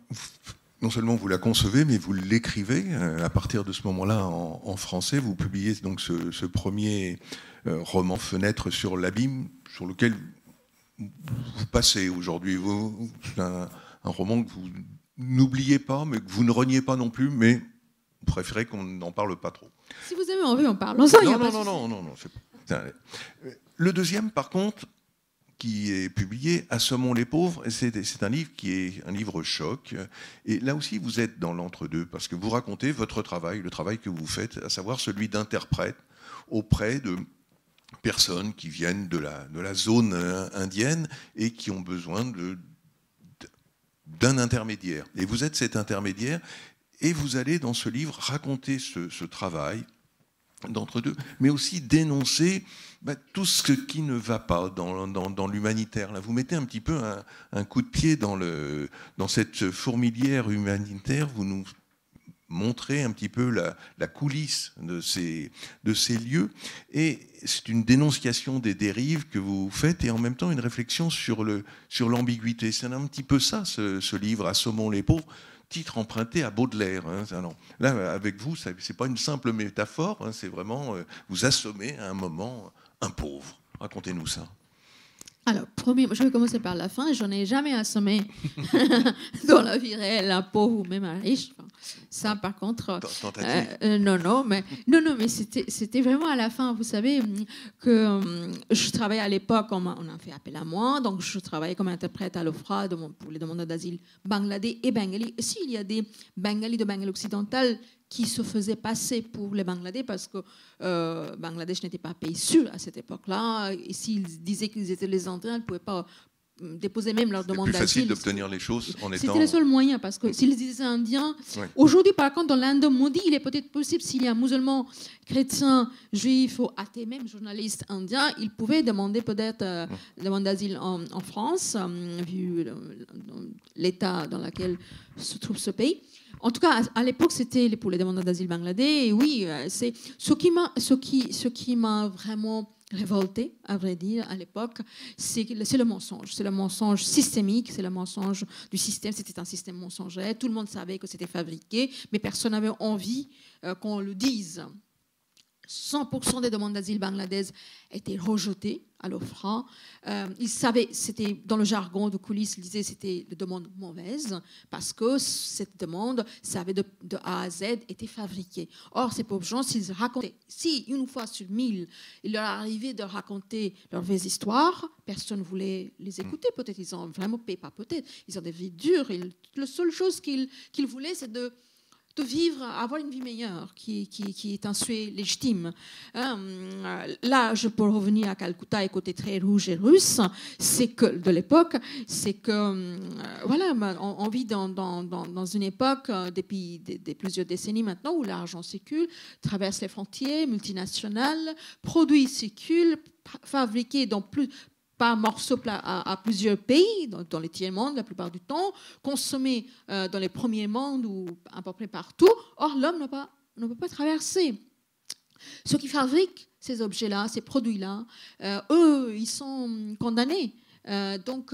non seulement vous la concevez, mais vous l'écrivez. À partir de ce moment-là, en français, vous publiez donc ce premier roman Fenêtre sur l'abîme, sur lequel vous passez aujourd'hui. C'est un roman que vous n'oubliez pas, mais que vous ne reniez pas non plus, mais vous préférez qu'on n'en parle pas trop. Si vous avez envie, on parle. Non. Le deuxième, par contre, qui est publié, Assommons les pauvres, c'est un livre qui est un livre choc. Et là aussi, vous êtes dans l'entre-deux, parce que vous racontez votre travail, le travail que vous faites, à savoir celui d'interprète auprès de personnes qui viennent de la zone indienne et qui ont besoin d'un intermédiaire. Et vous êtes cet intermédiaire, et vous allez, dans ce livre, raconter ce travail d'entre-deux, mais aussi dénoncer tout ce qui ne va pas dans l'humanitaire. Là, vous mettez un petit peu un coup de pied dans cette fourmilière humanitaire, vous nous montrez un petit peu la coulisse de ces lieux, et c'est une dénonciation des dérives que vous faites, et en même temps une réflexion sur l'ambiguïté. C'est un petit peu ça, ce livre, Assommons les pauvres, titre emprunté à Baudelaire. Alors, là, avec vous, ce n'est pas une simple métaphore, c'est vraiment vous assommer à un moment un pauvre. Racontez-nous ça. Alors, je vais commencer par la fin. Je n'ai jamais assommé dans la vie réelle un pauvre ou même un riche. Ça, par contre, non, mais c'était vraiment à la fin. Vous savez que je travaillais à l'époque, on a fait appel à moi, donc je travaillais comme interprète à l'OFRA pour les demandeurs d'asile bangladais et bengali. Aussi, il y a des bengalis de Bengale occidental qui se faisaient passer pour les Bangladais parce que Bangladesh n'était pas un pays sûr à cette époque-là. Et s'ils disaient qu'ils étaient les Indiens, ils ne pouvaient pas déposer même leur demande d'asile. C'est plus facile d'obtenir les choses en étant... C'était le seul moyen, parce que s'ils disaient Indiens... Ouais. Aujourd'hui, par contre, dans l'Inde maudit, il est peut-être possible, s'il y a un musulman, chrétien, juif ou athée, même journaliste indien, il pouvait demander peut-être demande d'asile en France, vu l'état dans lequel se trouve ce pays. En tout cas, à l'époque, c'était pour les demandeurs d'asile bangladais. Et oui, c'est ce qui m'a vraiment révolté, à vrai dire, à l'époque, c'est le mensonge. C'est le mensonge systémique, c'est le mensonge du système. C'était un système mensonger. Tout le monde savait que c'était fabriqué, mais personne n'avait envie qu'on le dise. 100% des demandes d'asile bangladaises étaient rejetées à l'OFRA. Ils savaient, c'était dans le jargon de coulisses, ils disaient que c'était des demandes mauvaises parce que cette demande, savait de A à Z, était fabriquée. Or, ces pauvres gens, s'ils racontaient, si une fois sur 1000, il leur arrivait de raconter leurs vraies histoires, personne ne voulait les écouter. Peut-être ils ont vraiment payé, pas peut-être, ils ont des vies dures. La seule chose qu'ils voulaient, c'est de de vivre, avoir une vie meilleure, qui est un souhait légitime. Là, je peux revenir à Calcutta et côté très rouge et russe, c'est que de l'époque, c'est que voilà, on vit dans une époque depuis plusieurs décennies maintenant où l'argent circule, traverse les frontières multinationales, produits circulent, fabriqués par morceaux à plusieurs pays, dans les tiers-mondes la plupart du temps, consommés dans les premiers mondes ou à peu près partout. Or, l'homme ne peut pas traverser. Ceux qui fabriquent ces objets-là, ces produits-là, eux, ils sont condamnés. Donc,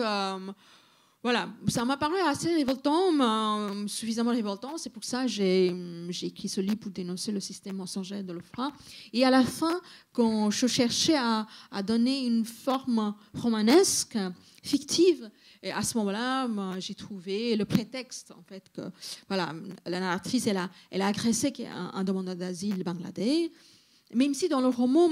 voilà, ça m'a paru assez révoltant, suffisamment révoltant. C'est pour ça que j'ai écrit ce livre pour dénoncer le système mensonger de l'OFPRA. Et à la fin, quand je cherchais à donner une forme romanesque, fictive, et à ce moment-là, j'ai trouvé le prétexte, en fait, que voilà, la narratrice, elle a agressé un demandeur d'asile bangladais. Même si dans le roman,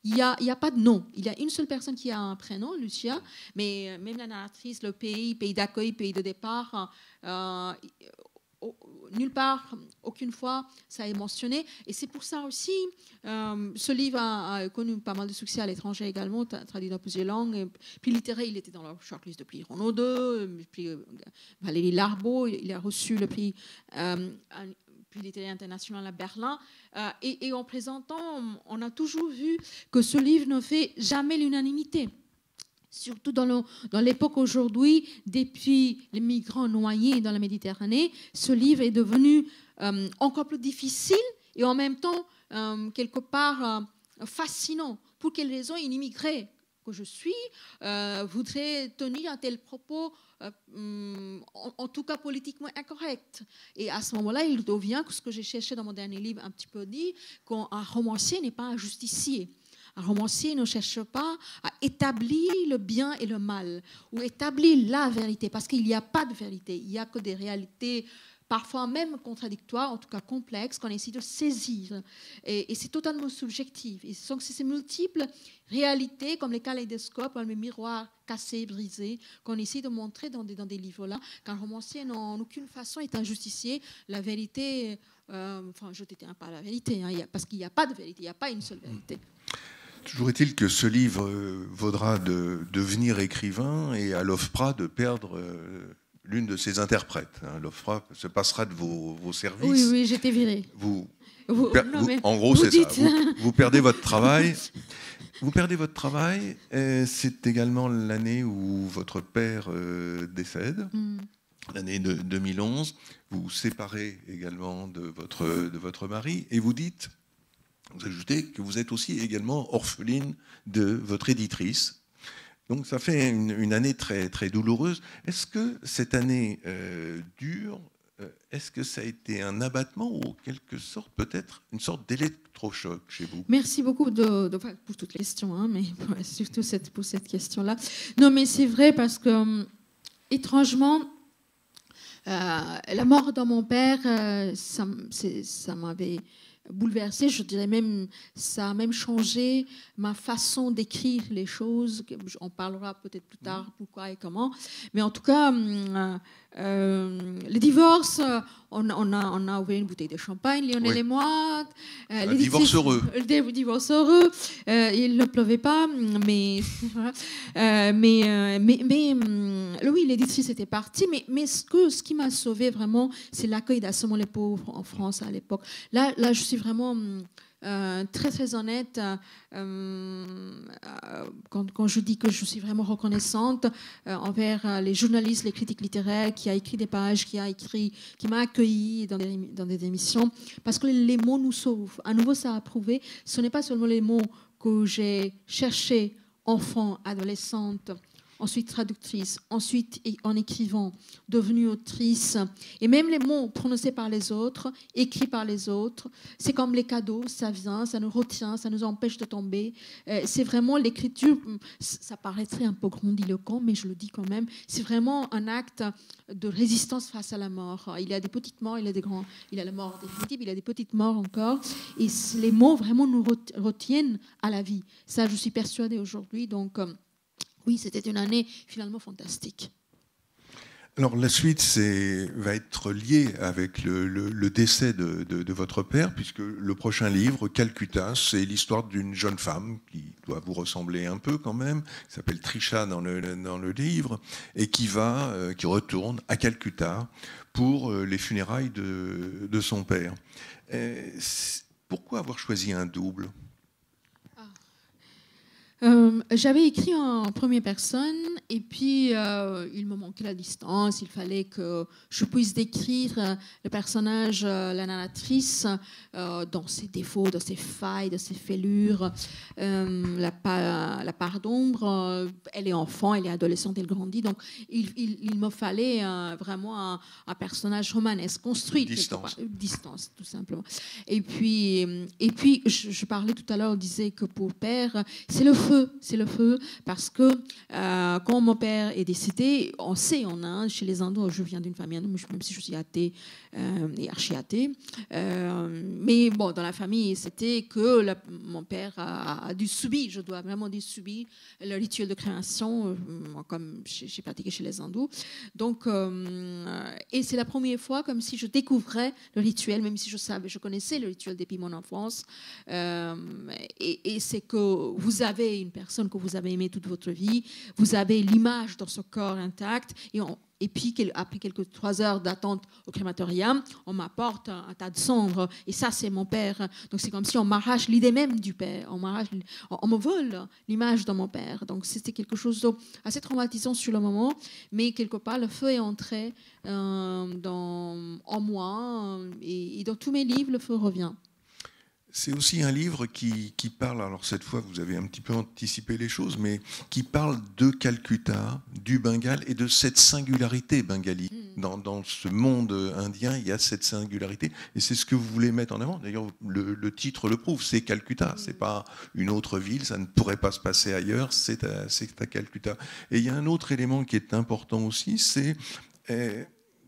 il n'y a pas de nom. Il y a une seule personne qui a un prénom, Lucia, mais même la narratrice, le pays d'accueil, pays de départ, nulle part, aucune fois, ça est mentionné. Et c'est pour ça aussi, ce livre a connu pas mal de succès à l'étranger également, traduit dans plusieurs langues. Et puis littéraire, il était dans la shortlist de prix Renaud II, puis Valérie Larbaud, il a reçu le prix littéraire international à Berlin. Et en présentant, on a toujours vu que ce livre ne fait jamais l'unanimité. Surtout dans l'époque aujourd'hui, depuis les migrants noyés dans la Méditerranée, ce livre est devenu encore plus difficile et en même temps, quelque part, fascinant. Pour quelles raisons une immigrée que je suis voudrait tenir un tel propos en tout cas politiquement incorrect. Et à ce moment-là, il devient ce que j'ai cherché dans mon dernier livre un petit peu dit, qu'un romancier n'est pas un justicier. Un romancier ne cherche pas à établir le bien et le mal, ou établir la vérité, parce qu'il n'y a pas de vérité, il n'y a que des réalités parfois même contradictoires, en tout cas complexes, qu'on essaie de saisir. Et c'est totalement subjectif. Et ce sont ces multiples réalités, comme les kaléidoscopes, comme les miroirs cassés, brisés, qu'on essaie de montrer dans des livres-là, qu'un romancier, en aucune façon, est un justicier. La vérité, enfin, je ne détiens pas la vérité, hein, parce qu'il n'y a pas de vérité, il n'y a pas une seule vérité. Toujours est-il que ce livre vaudra de devenir écrivain et à l'OFPRA de perdre l'une de ses interprètes. L'OFPRA se passera de vos services. Oui, j'étais virée. En gros, c'est ça. Vous perdez votre travail. Vous perdez votre travail. C'est également l'année où votre père décède, l'année de 2011. Vous vous séparez également de votre mari et vous dites, vous ajoutez que vous êtes aussi également orpheline de votre éditrice. Donc ça fait une année très, très douloureuse. Est-ce que cette année dure, est-ce que ça a été un abattement ou en quelque sorte peut-être une sorte d'électrochoc chez vous? Merci beaucoup pour toutes les questions, hein, mais surtout pour cette question-là. Non, mais c'est vrai parce que, étrangement, la mort de mon père, ça m'avait bouleversée, je dirais même, ça a même changé ma façon d'écrire les choses. On parlera peut-être plus tard pourquoi et comment. Mais en tout cas, le divorce, on a ouvert une bouteille de champagne, Lionel et moi. Un divorce heureux. Le divorce heureux. Il ne pleuvait pas, mais oui, l'éditrice était partie. Mais ce qui m'a sauvée vraiment, c'est l'accueil d'Assommons les pauvres en France à l'époque. Là, je suis vraiment très très honnête quand je dis que je suis vraiment reconnaissante envers les journalistes, les critiques littéraires qui a écrit des pages, qui m'a accueilli dans des émissions, parce que les mots nous sauvent. À nouveau, ça a prouvé, ce n'est pas seulement les mots que j'ai cherchés enfant, adolescente, ensuite traductrice, ensuite en écrivant, devenue autrice, et même les mots prononcés par les autres, écrits par les autres, c'est comme les cadeaux, ça vient, ça nous retient, ça nous empêche de tomber. C'est vraiment l'écriture, ça paraîtrait un peu grandiloquent, mais je le dis quand même, c'est vraiment un acte de résistance face à la mort. Il y a des petites morts, il y a la mort définitive, il y a des petites morts encore, et les mots vraiment nous retiennent à la vie. Ça, je suis persuadée aujourd'hui, donc... oui, c'était une année finalement fantastique. Alors la suite va être liée avec le décès de votre père, puisque le prochain livre, Calcutta, c'est l'histoire d'une jeune femme qui doit vous ressembler un peu quand même, qui s'appelle Trisha dans le livre, et qui retourne à Calcutta pour les funérailles de son père. Pourquoi avoir choisi un double ? J'avais écrit en première personne et puis il me manquait la distance, il fallait que je puisse décrire le personnage, la narratrice, dans ses défauts, dans ses failles, dans ses fêlures, la part d'ombre. Elle est enfant, elle est adolescente, elle grandit, donc il me fallait vraiment un personnage romanesque, construit. Distance, tout simplement. Et puis je parlais tout à l'heure, on disait que pour père, c'est le feu. C'est le feu, parce que quand mon père est décédé, on sait en Inde, chez les hindous, je viens d'une famille hindoue, même si je suis athée et archi-athée, mais bon, dans la famille, c'était que mon père a dû subir, je dois vraiment dû subir le rituel de création, comme j'ai pratiqué chez les hindous. Donc, et c'est la première fois comme si je découvrais le rituel, même si je connaissais le rituel depuis mon enfance, et c'est que vous avez une personne que vous avez aimée toute votre vie, vous avez l'image dans ce corps intact, et puis après quelques 3 heures d'attente au crématorium, on m'apporte un tas de cendres, et ça c'est mon père. Donc c'est comme si on m'arrache l'idée même du père, on me vole l'image de mon père. Donc c'était quelque chose d'assez traumatisant sur le moment, mais quelque part le feu est entré en moi, et dans tous mes livres le feu revient. C'est aussi un livre qui parle, alors cette fois vous avez un petit peu anticipé les choses, mais qui parle de Calcutta, du Bengale et de cette singularité bengali. Dans ce monde indien, il y a cette singularité, et c'est ce que vous voulez mettre en avant. D'ailleurs, le titre le prouve, c'est Calcutta, c'est pas une autre ville, ça ne pourrait pas se passer ailleurs, c'est à Calcutta. Et il y a un autre élément qui est important aussi, c'est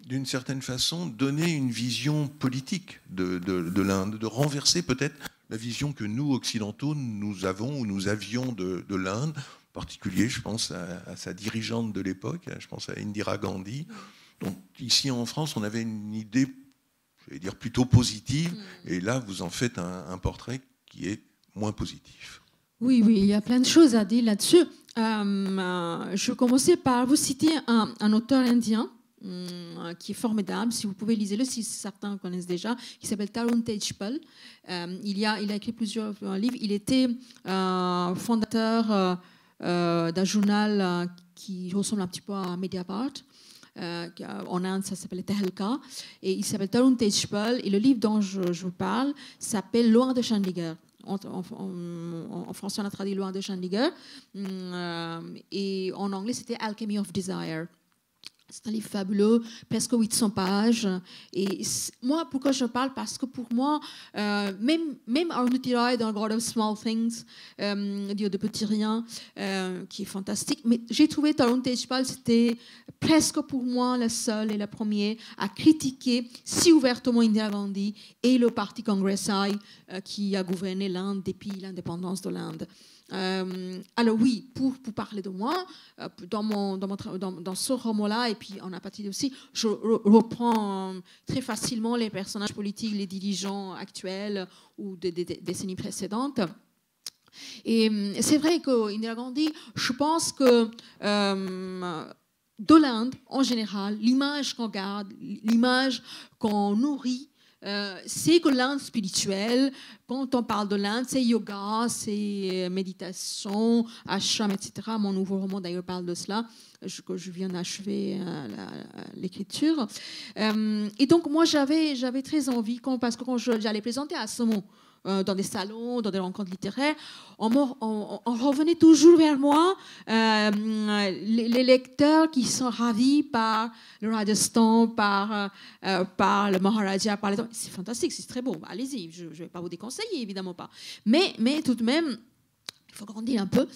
d'une certaine façon, donner une vision politique de l'Inde, de renverser peut-être la vision que nous, occidentaux, nous avons ou nous avions de l'Inde. En particulier, je pense à sa dirigeante de l'époque, je pense à Indira Gandhi. Donc ici en France, on avait une idée, je vais dire, plutôt positive, et là, vous en faites un portrait qui est moins positif. Oui, il y a plein de choses à dire là-dessus. Je commençais par vous citer un auteur indien, qui est formidable, si vous pouvez lisez-le, si certains connaissent déjà, qui s'appelle Tarun Tejpal. Il a écrit plusieurs livres. Il était fondateur d'un journal qui ressemble un petit peu à Mediapart. En Inde, ça s'appelle Tehelka. Et il s'appelle Tarun Tejpal. Et le livre dont je vous parle s'appelle Loin de Chandigarh. En français, on a traduit Loin de Chandigarh. Et en anglais, c'était Alchemy of Desire. C'est un livre fabuleux, presque 800 pages. Et moi, pourquoi je parle? Parce que pour moi, même Arundhati Roy dans God of Small Things, Dieu de petits riens, qui est fantastique, mais j'ai trouvé Tarun Tejpal, c'était presque pour moi le seul et le premier à critiquer si ouvertement Indira Gandhi et le parti Congress qui a gouverné l'Inde depuis l'indépendance de l'Inde. Alors oui, pour parler de moi, dans ce roman-là, et puis en apathie aussi, je reprends très facilement les personnages politiques, les dirigeants actuels ou des décennies précédentes. Et c'est vrai qu'Indira Gandhi, je pense que de l'Inde, en général, l'image qu'on garde, l'image qu'on nourrit, c'est que l'Inde spirituelle, quand on parle de l'Inde, c'est yoga, c'est méditation, ashram, etc. Mon nouveau roman d'ailleurs parle de cela, que je viens d'achever l'écriture. Et donc moi j'avais très envie, parce que quand j'allais présenter à Saumon, dans des salons, dans des rencontres littéraires, on revenait toujours vers moi, les lecteurs qui sont ravis par le Rajasthan, par le Maharaja, c'est fantastique, c'est très beau, allez-y, je ne vais pas vous déconseiller, évidemment pas. Mais tout de même, il faut grandir un peu.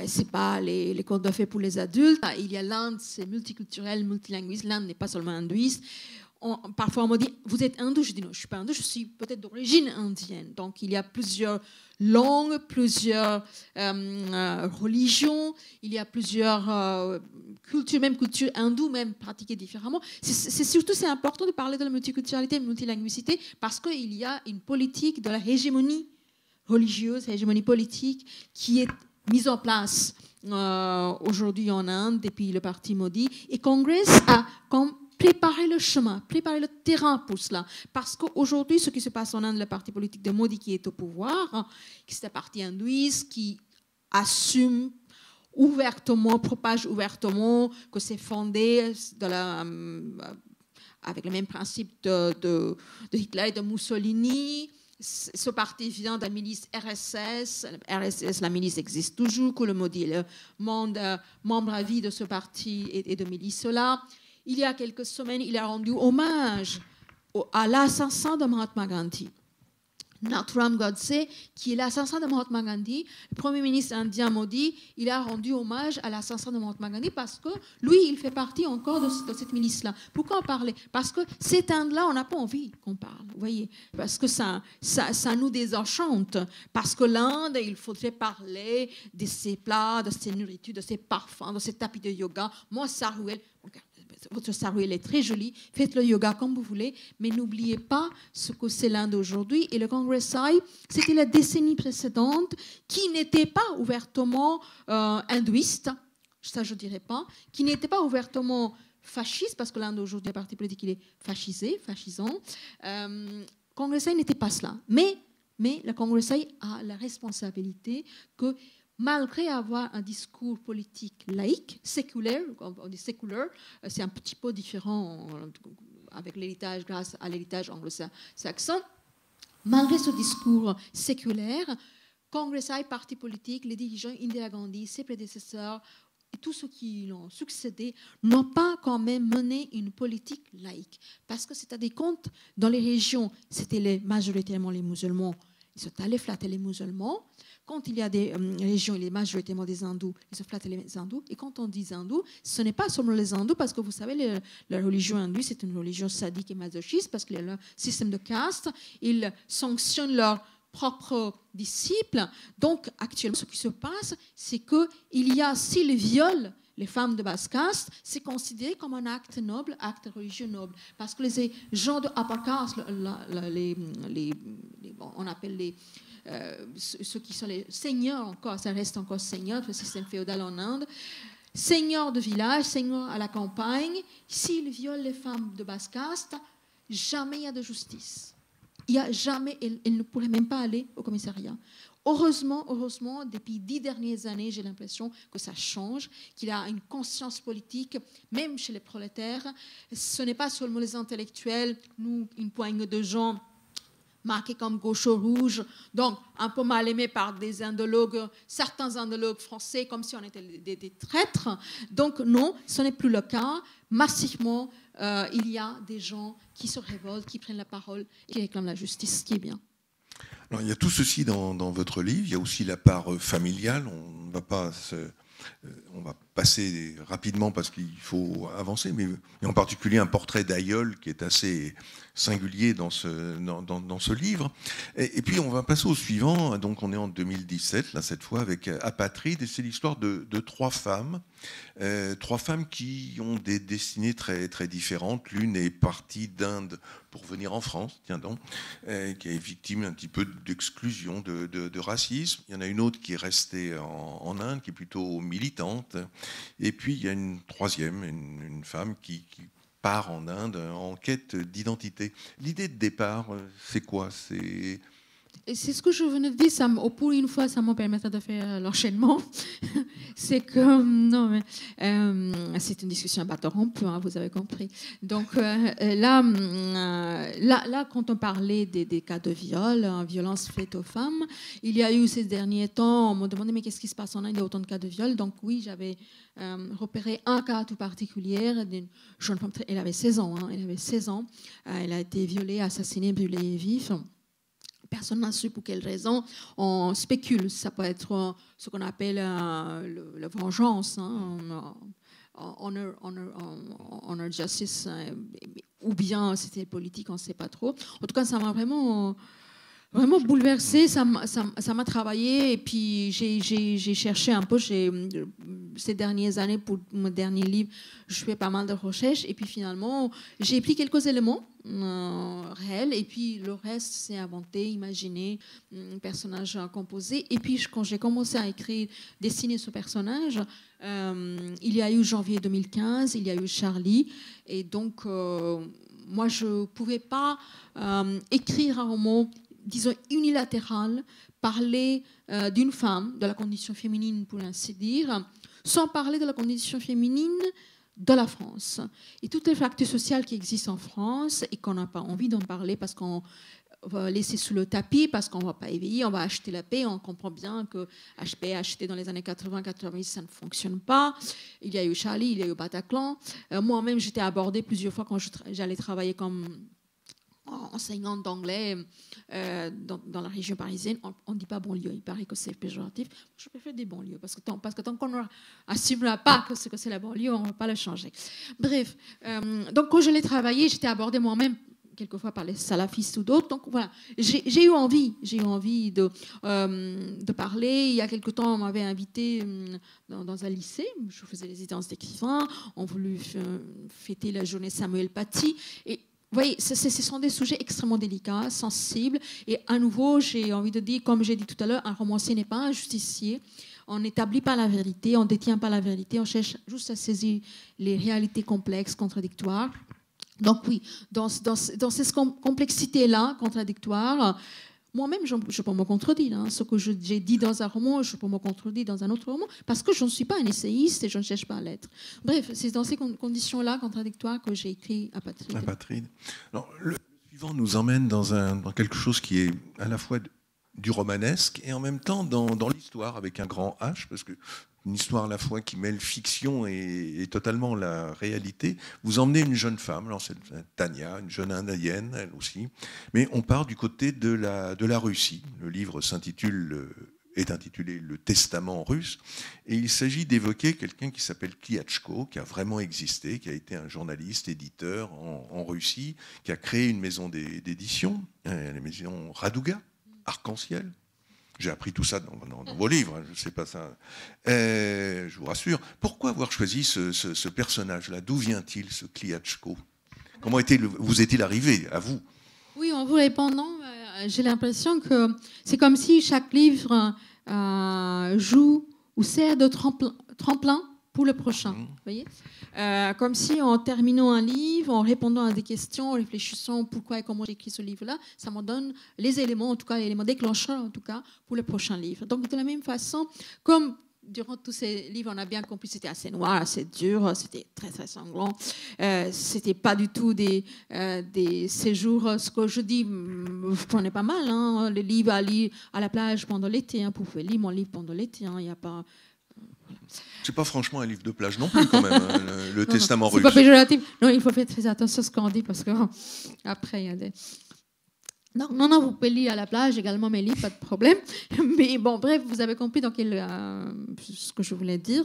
C'est pas les contes de fées pour les adultes. Il y a l'Inde, c'est multiculturel, multilinguiste. L'Inde n'est pas seulement hindouiste. parfois on me dit, vous êtes hindou? Je dis non, je ne suis pas hindou, je suis peut-être d'origine indienne. Donc il y a plusieurs langues, plusieurs religions, il y a plusieurs cultures, même culture hindoue, même pratiquées différemment. C'est important de parler de la multiculturalité et de la multilinguicité parce qu'il y a une politique de la hégémonie religieuse, hégémonie politique qui est mise en place aujourd'hui en Inde depuis le parti Modi. Et Congress a préparer le chemin, préparer le terrain pour cela. Parce qu'aujourd'hui, ce qui se passe en Inde, le parti politique de Modi qui est au pouvoir, c'est un parti hindouiste qui assume ouvertement, propage ouvertement que c'est fondé avec le même principe de Hitler et de Mussolini. Ce parti vient de la milice RSS. RSS, la milice existe toujours, que le Modi est le membre à vie de ce parti et de milice-là. Il y a quelques semaines, il a rendu hommage à l'assassin de Mahatma Gandhi. Nathuram Godse, qui est l'assassin de Mahatma Gandhi, le Premier ministre indien Modi, il a rendu hommage à l'assassin de Mahatma Gandhi parce que lui, il fait partie encore de cette milice-là. Pourquoi en parler? Parce que cette Inde-là, on n'a pas envie qu'on parle, vous voyez, parce que ça nous désenchante. Parce que l'Inde, il faudrait parler de ses plats, de ses nourritures, de ses parfums, de ses tapis de yoga. Moi, Sarouel, votre Sarouel est très joli, faites le yoga comme vous voulez, mais n'oubliez pas ce que c'est l'Inde aujourd'hui. Et le Congress High, c'était la décennie précédente qui n'était pas ouvertement hindouiste, ça je ne dirais pas, qui n'était pas ouvertement fasciste, parce que l'Inde aujourd'hui, le parti politique, il est fascisé, fascisant. Congress High n'était pas cela. Mais le Congress High a la responsabilité que malgré avoir un discours politique laïque, séculaire, on dit séculaire, c'est un petit peu différent avec l'héritage, grâce à l'héritage anglo-saxon, malgré ce discours séculaire, Congress High, parti politique, les dirigeants Indira Gandhi, ses prédécesseurs et tous ceux qui l'ont succédé n'ont pas quand même mené une politique laïque. Parce que c'est à des comptes, dans les régions, c'était majoritairement les musulmans, ils sont allés flatter les musulmans. Quand il y a des régions, il est majoritairement des hindous, ils se flattent les hindous. Et quand on dit hindous, ce n'est pas seulement les hindous, parce que vous savez, la religion hindoue, c'est une religion sadique et masochiste, parce qu'il y a un système de caste. Ils sanctionnent leurs propres disciples. Donc, actuellement, ce qui se passe, c'est qu'il y a, s'ils violent les femmes de basse caste, c'est considéré comme un acte noble, acte religieux noble. Parce que les gens de upper caste, on appelle ceux qui sont les seigneurs encore, ça reste encore seigneur, le système féodal en Inde, seigneurs de village, seigneurs à la campagne, s'ils violent les femmes de basse caste, jamais il y a de justice. Il y a jamais, ils ne pourraient même pas aller au commissariat. Heureusement, depuis 10 dernières années, j'ai l'impression que ça change, qu'il y a une conscience politique, même chez les prolétaires. Ce n'est pas seulement les intellectuels, nous, une poignée de gens marqués comme gaucho-rouge, donc un peu mal aimés par des indologues, certains indologues français, comme si on était des traîtres. Donc non, ce n'est plus le cas. Massivement, il y a des gens qui se révoltent, qui prennent la parole et qui réclament la justice, ce qui est bien. Alors, il y a tout ceci dans votre livre, il y a aussi la part familiale, on va passer rapidement parce qu'il faut avancer, mais en particulier un portrait d'aïeul qui est assez singulier dans ce livre. Et puis on va passer au suivant, donc on est en 2017, là cette fois avec Apatride, et c'est l'histoire de trois femmes qui ont des destinées très, très différentes. L'une est partie d'Inde pour venir en France, tiens donc, qui est victime un petit peu d'exclusion, de racisme. Il y en a une autre qui est restée en Inde, qui est plutôt militante. Et puis il y a une troisième, une femme qui part en Inde en quête d'identité. L'idée de départ, c'est quoi? C'est ce que je venais de dire, pour une fois, ça me permettra de faire l'enchaînement. C'est que, c'est une discussion à bâton rompu, hein, vous avez compris. Donc là, quand on parlait des cas de viol, violence faite aux femmes, il y a eu ces derniers temps, on m'a demandé, mais qu'est-ce qui se passe en Inde? Il y a autant de cas de viol. Donc oui, j'avais repéré un cas tout particulier d'une jeune femme, elle avait 16 ans, elle a été violée, assassinée, brûlée vive Personne n'a su pour quelle raison. On spécule. Ça peut être ce qu'on appelle la vengeance, hein, honor justice, ou bien c'était politique, on ne sait pas trop. En tout cas, ça m'a vraiment bouleversée, ça m'a travaillé, et puis j'ai cherché un peu ces dernières années pour mon dernier livre, je fais pas mal de recherches, et puis finalement j'ai pris quelques éléments réels, et puis le reste c'est inventé, imaginé, personnage composé, et puis quand j'ai commencé à écrire, dessiner ce personnage, il y a eu janvier 2015, il y a eu Charlie, et donc moi je ne pouvais pas écrire un roman, disons, unilatéral, parler d'une femme, de la condition féminine, pour ainsi dire, sans parler de la condition féminine de la France. Et toutes les fractures sociales qui existent en France et qu'on n'a pas envie d'en parler parce qu'on va laisser sous le tapis, parce qu'on ne va pas éveiller, on va acheter la paix, on comprend bien que HP acheté dans les années 80-90, ça ne fonctionne pas. Il y a eu Charlie, il y a eu Bataclan. Moi-même, j'étais abordée plusieurs fois quand j'allais travailler comme enseignante d'anglais dans la région parisienne. On ne dit pas banlieue, il paraît que c'est péjoratif. Je préfère des banlieues, parce que tant qu'on n'assumera pas que c'est la banlieue, on ne va pas la changer. Bref, donc quand je l'ai travaillé, j'étais abordée moi-même quelquefois par les salafistes ou d'autres. Donc voilà, j'ai eu envie de parler. Il y a quelque temps, on m'avait invité dans un lycée. Je faisais les résidences d'écrivains. On voulait fêter la journée Samuel Paty. Et vous voyez, ce sont des sujets extrêmement délicats, sensibles. Et à nouveau, j'ai envie de dire, comme j'ai dit tout à l'heure, un romancier n'est pas un justicier. On n'établit pas la vérité, on ne détient pas la vérité. On cherche juste à saisir les réalités complexes, contradictoires. Donc oui, dans ces complexités-là, contradictoires, moi-même, je peux me contredire. Hein. Ce que j'ai dit dans un roman, je peux me contredire dans un autre roman, parce que je ne suis pas un essayiste et je ne cherche pas à l'être. Bref, c'est dans ces conditions-là contradictoires que j'ai écrit Apatride. Apatride. Alors, le suivant nous emmène dans quelque chose qui est à la fois du romanesque et en même temps dans l'histoire avec un grand H, parce que une histoire à la fois qui mêle fiction et totalement la réalité. Vous emmenez une jeune femme, alors c'est Tania, une jeune indienne, elle aussi, mais on part du côté de la Russie. Le livre est intitulé Le Testament russe, et il s'agit d'évoquer quelqu'un qui s'appelle Klyatchko, qui a vraiment existé, qui a été un journaliste, éditeur en Russie, qui a créé une maison d'édition, la maison Radouga, Arc-en-Ciel. J'ai appris tout ça dans vos livres, hein, je ne sais pas ça. Je vous rassure. Pourquoi avoir choisi ce personnage-là? D'où vient-il, ce Klyatchko? Comment vous est-il arrivé, à vous? Oui, en vous répondant, j'ai l'impression que c'est comme si chaque livre joue ou sert de tremplin pour le prochain. Vous voyez, comme si en terminant un livre, en répondant à des questions, en réfléchissant pourquoi et comment j'ai écrit ce livre-là, ça me donne les éléments, en tout cas, les éléments déclencheurs, en tout cas, pour le prochain livre. Donc, de la même façon, comme durant tous ces livres, on a bien compris, c'était assez noir, assez dur, c'était très, très sanglant. C'était pas du tout des séjours, ce que je dis, vous prenez pas mal, hein, les livres à lire à la plage pendant l'été, hein, vous pouvez lire mon livre pendant l'été, il n'y a pas... C'est pas franchement un livre de plage non plus, quand même, hein, le Testament russe. C'est pas péjoratif. Non, il faut faire très attention à ce qu'on dit, parce que après, il y a des... Non, vous pouvez lire à la plage également mes livres, pas de problème. Mais bon, bref, vous avez compris donc, ce que je voulais dire.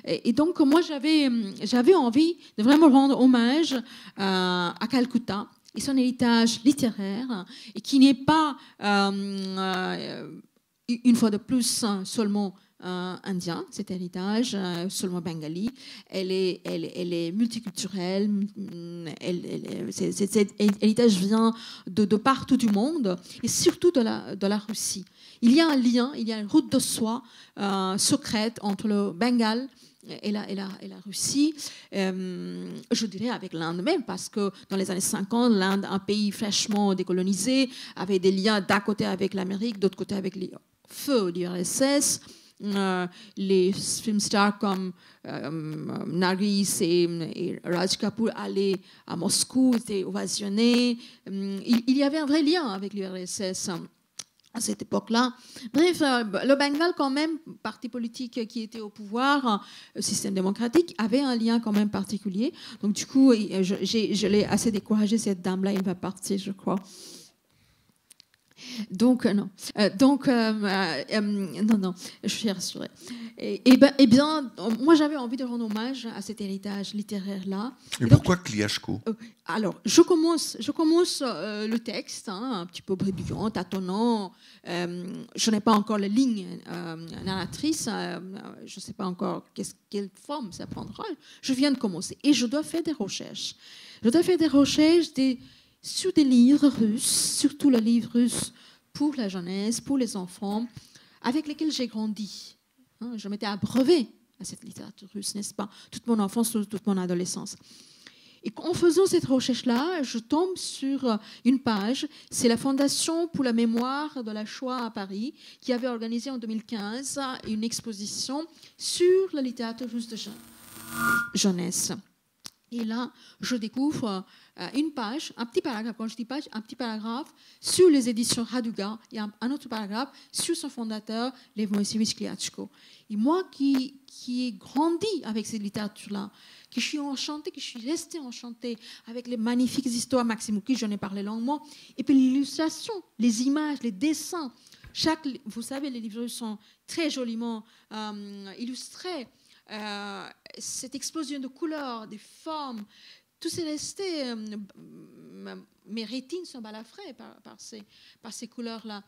Et donc, moi, j'avais envie de vraiment rendre hommage à Calcutta et son héritage littéraire, et qui n'est pas, une fois de plus, seulement indien, cet héritage, seulement bengali. Elle est multiculturelle. Cet héritage vient de partout du monde, et surtout de la Russie. Il y a un lien, il y a une route de soie secrète entre le Bengale et la Russie, je dirais avec l'Inde même, parce que dans les années 50, l'Inde, un pays fraîchement décolonisé, avait des liens d'un côté avec l'Amérique, d'autre côté avec les feux du RSS. Les filmstars comme Nargis et Raj Kapoor allaient à Moscou, étaient ovationnés. Il y avait un vrai lien avec l'URSS à cette époque-là. Bref, le Bengale, quand même, parti politique qui était au pouvoir, système démocratique, avait un lien quand même particulier. Donc du coup, je l'ai assez découragée, cette dame-là, elle va partir, je crois. Donc, non. Non, je suis rassurée. Eh bien, moi, j'avais envie de rendre hommage à cet héritage littéraire-là. Et pourquoi Kliatchko? Alors, je commence le texte, un petit peu brébillant, tâtonnant. Je n'ai pas encore la ligne narratrice. Je ne sais pas encore quelle forme ça prendra. Je viens de commencer. Et je dois faire des recherches. Je dois faire des recherches sur des livres russes, surtout les livres russes pour la jeunesse, pour les enfants, avec lesquels j'ai grandi. Je m'étais abreuvée à cette littérature russe, n'est-ce pas? Toute mon enfance, toute mon adolescence. Et en faisant cette recherche-là, je tombe sur une page. C'est la Fondation pour la mémoire de la Shoah à Paris qui avait organisé en 2015 une exposition sur la littérature russe de jeunesse. Et là, je découvre une page, un petit paragraphe, quand je dis page, un petit paragraphe sur les éditions Raduga et un autre paragraphe sur son fondateur, Lev Moïsevitch Kliatchko. Et moi qui ai grandi avec cette littérature-là, que je suis enchantée, que je suis restée enchantée avec les magnifiques histoires Maxime Ouki, j'en ai parlé longuement, et puis l'illustration, les images, les dessins. Vous savez, les livres sont très joliment illustrés. Cette explosion de couleurs, des formes, tout s'est resté. Mes rétines sont balafrées par ces couleurs-là.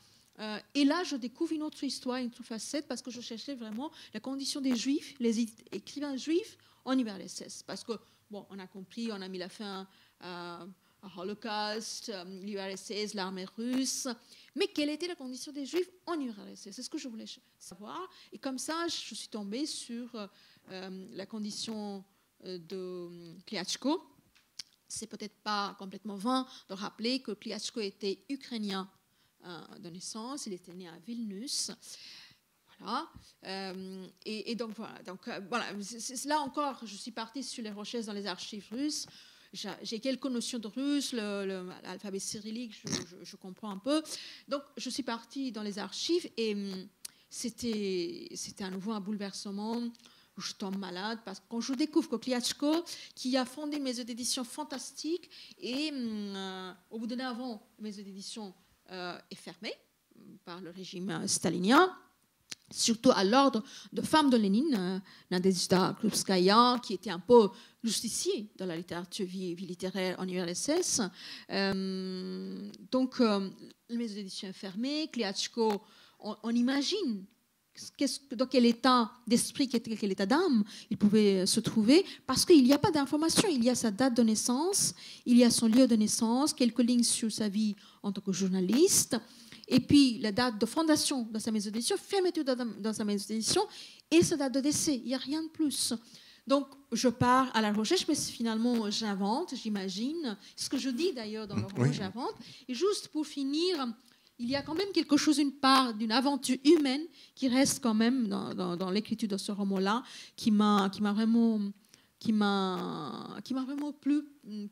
Et là, je découvre une autre histoire, une autre facette, parce que je cherchais vraiment la condition des Juifs, les écrivains juifs en URSS. Parce que, bon, on a compris, on a mis la fin au Holocauste, l'URSS, l'armée russe. Mais quelle était la condition des Juifs en URSS? C'est ce que je voulais savoir. Et comme ça, je suis tombée sur la condition de Kliatchko. C'est peut-être pas complètement vain de rappeler que Kliatchko était ukrainien de naissance. Il était né à Vilnius. Voilà. Et donc, voilà. Donc, voilà. Là encore, je suis partie sur les recherches dans les archives russes. J'ai quelques notions de russe, l'alphabet cyrillique, je comprends un peu. Donc, je suis partie dans les archives et c'était à nouveau un bouleversement. Je tombe malade parce que quand je découvre que Kliatchko, qui a fondé une maison d'édition fantastique, et au bout d'un an, la maison d'édition est fermée par le régime stalinien, surtout à l'ordre de femmes de Lénine, Nadezhda Krupskaya, qui était un peu justicier dans la littérature vie littéraire en URSS. Donc, la maison d'édition est fermée. Kliatchko, on imagine dans quel état d'esprit, quel état d'âme il pouvait se trouver, parce qu'il n'y a pas d'information. Il y a sa date de naissance, il y a son lieu de naissance, quelques lignes sur sa vie en tant que journaliste, et puis la date de fondation dans sa maison d'édition, fermeture dans sa maison d'édition, et sa date de décès. Il n'y a rien de plus. Donc, je pars à la recherche, mais finalement, j'invente, j'imagine. Ce que je dis d'ailleurs dans le roman, j'invente. Et juste pour finir, il y a quand même quelque chose, une part d'une aventure humaine qui reste quand même dans l'écriture de ce roman-là, qui m'a vraiment plu,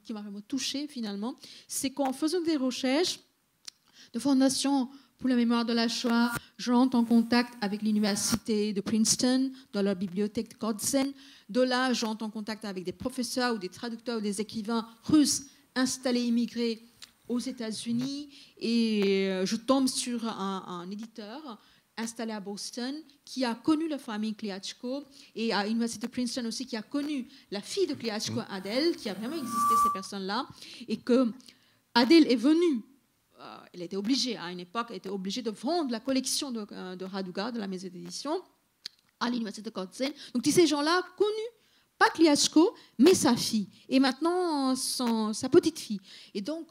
qui m'a vraiment touchée finalement. C'est qu'en faisant des recherches de Fondation pour la mémoire de la Shoah, je rentre en contact avec l'université de Princeton, dans leur bibliothèque Kodzen. De là, je rentre en contact avec des professeurs ou des traducteurs ou des écrivains russes installés, immigrés aux États-Unis, et je tombe sur un éditeur installé à Boston qui a connu la famille Kliatchko, et à l'université de Princeton aussi qui a connu la fille de Kliatchko, Adèle, qui a vraiment existé, ces personnes-là, et que Adèle est venue, elle était obligée, à une époque, elle était obligée de vendre la collection de Raduga, de la maison d'édition, à l'université de Kodzen. Donc, tous ces gens-là connus, pas Kliatchko, mais sa fille, et maintenant sa petite fille. Et donc,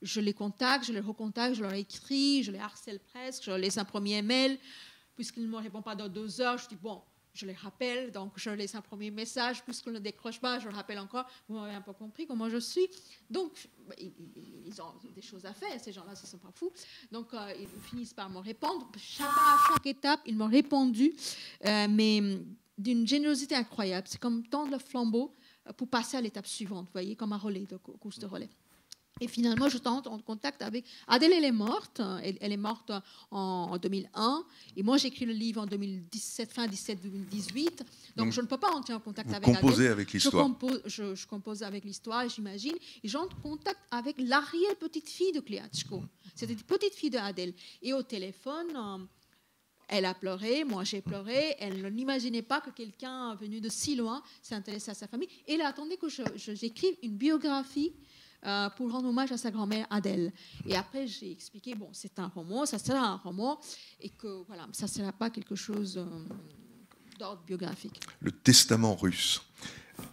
je les contacte, je les recontacte, je leur écris, je les harcèle presque, je leur laisse un premier mail. Puisqu'ils ne me répondent pas dans 2 heures, je dis bon, je les rappelle, donc je leur laisse un premier message. Puisqu'ils ne décrochent pas, je le rappelle encore. Vous m'avez un peu compris comment je suis. Donc, ils ont des choses à faire, ces gens-là, ils ne sont pas fous. Donc, ils finissent par me répondre. À chaque étape, ils m'ont répondu, mais d'une générosité incroyable. C'est comme tendre le flambeau pour passer à l'étape suivante, vous voyez, comme un relais, de course de relais. Et finalement, je tente en contact avec... Adèle, elle est morte. Elle est morte en 2001. Et moi, j'écris le livre en 2017, fin 2018. Donc, je ne peux pas entrer en contact avec Adèle. Vous composez avec l'histoire. Je compose avec l'histoire, j'imagine. Et j'entre en contact avec l'arrière-petite-fille de Cléatchko. C'était une petite fille de Adèle. Et au téléphone... Elle a pleuré, moi j'ai pleuré. Elle n'imaginait pas que quelqu'un venu de si loin s'intéressait à sa famille. Et elle attendait que j'écrive une biographie pour rendre hommage à sa grand-mère Adèle. Et après, j'ai expliqué, bon, c'est un roman, ça sera un roman, et que voilà, ça ne sera pas quelque chose d'ordre biographique. Le testament russe.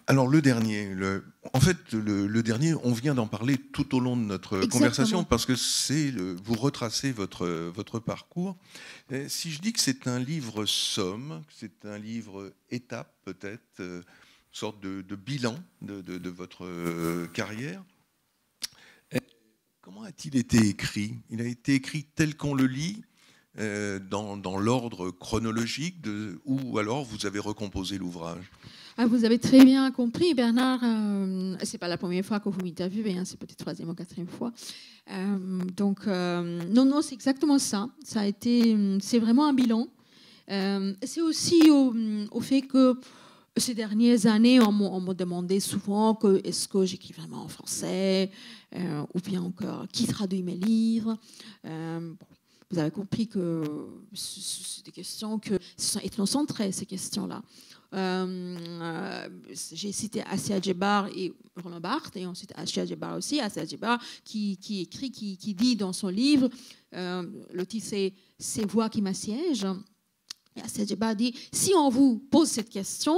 Alors le dernier, le dernier, on vient d'en parler tout au long de notre conversation parce que vous retracez votre parcours. Si je dis que c'est un livre somme, que c'est un livre étape peut-être, une sorte de bilan de votre carrière, comment a-t-il été écrit? Il a été écrit tel qu'on le lit, dans l'ordre chronologique, ou alors vous avez recomposé l'ouvrage? Vous avez très bien compris, Bernard. C'est pas la première fois que vous m'interviewez, hein, c'est peut-être troisième ou quatrième fois. Non, c'est exactement ça. C'est vraiment un bilan. C'est aussi au fait que ces dernières années, on me demandait souvent est-ce que j'écris vraiment en français, ou bien encore qui traduit mes livres. Vous avez compris que c'est des questions qui sont ethnocentrées, ces questions-là. J'ai cité Assia Djebar et Roland Barthes, et ensuite Assia Djebar aussi, Assia Djebar qui écrit, qui dit dans son livre, le titre c'est « Ces voix qui m'assiègent ». Et Assia Djebar dit « Si on vous pose cette question,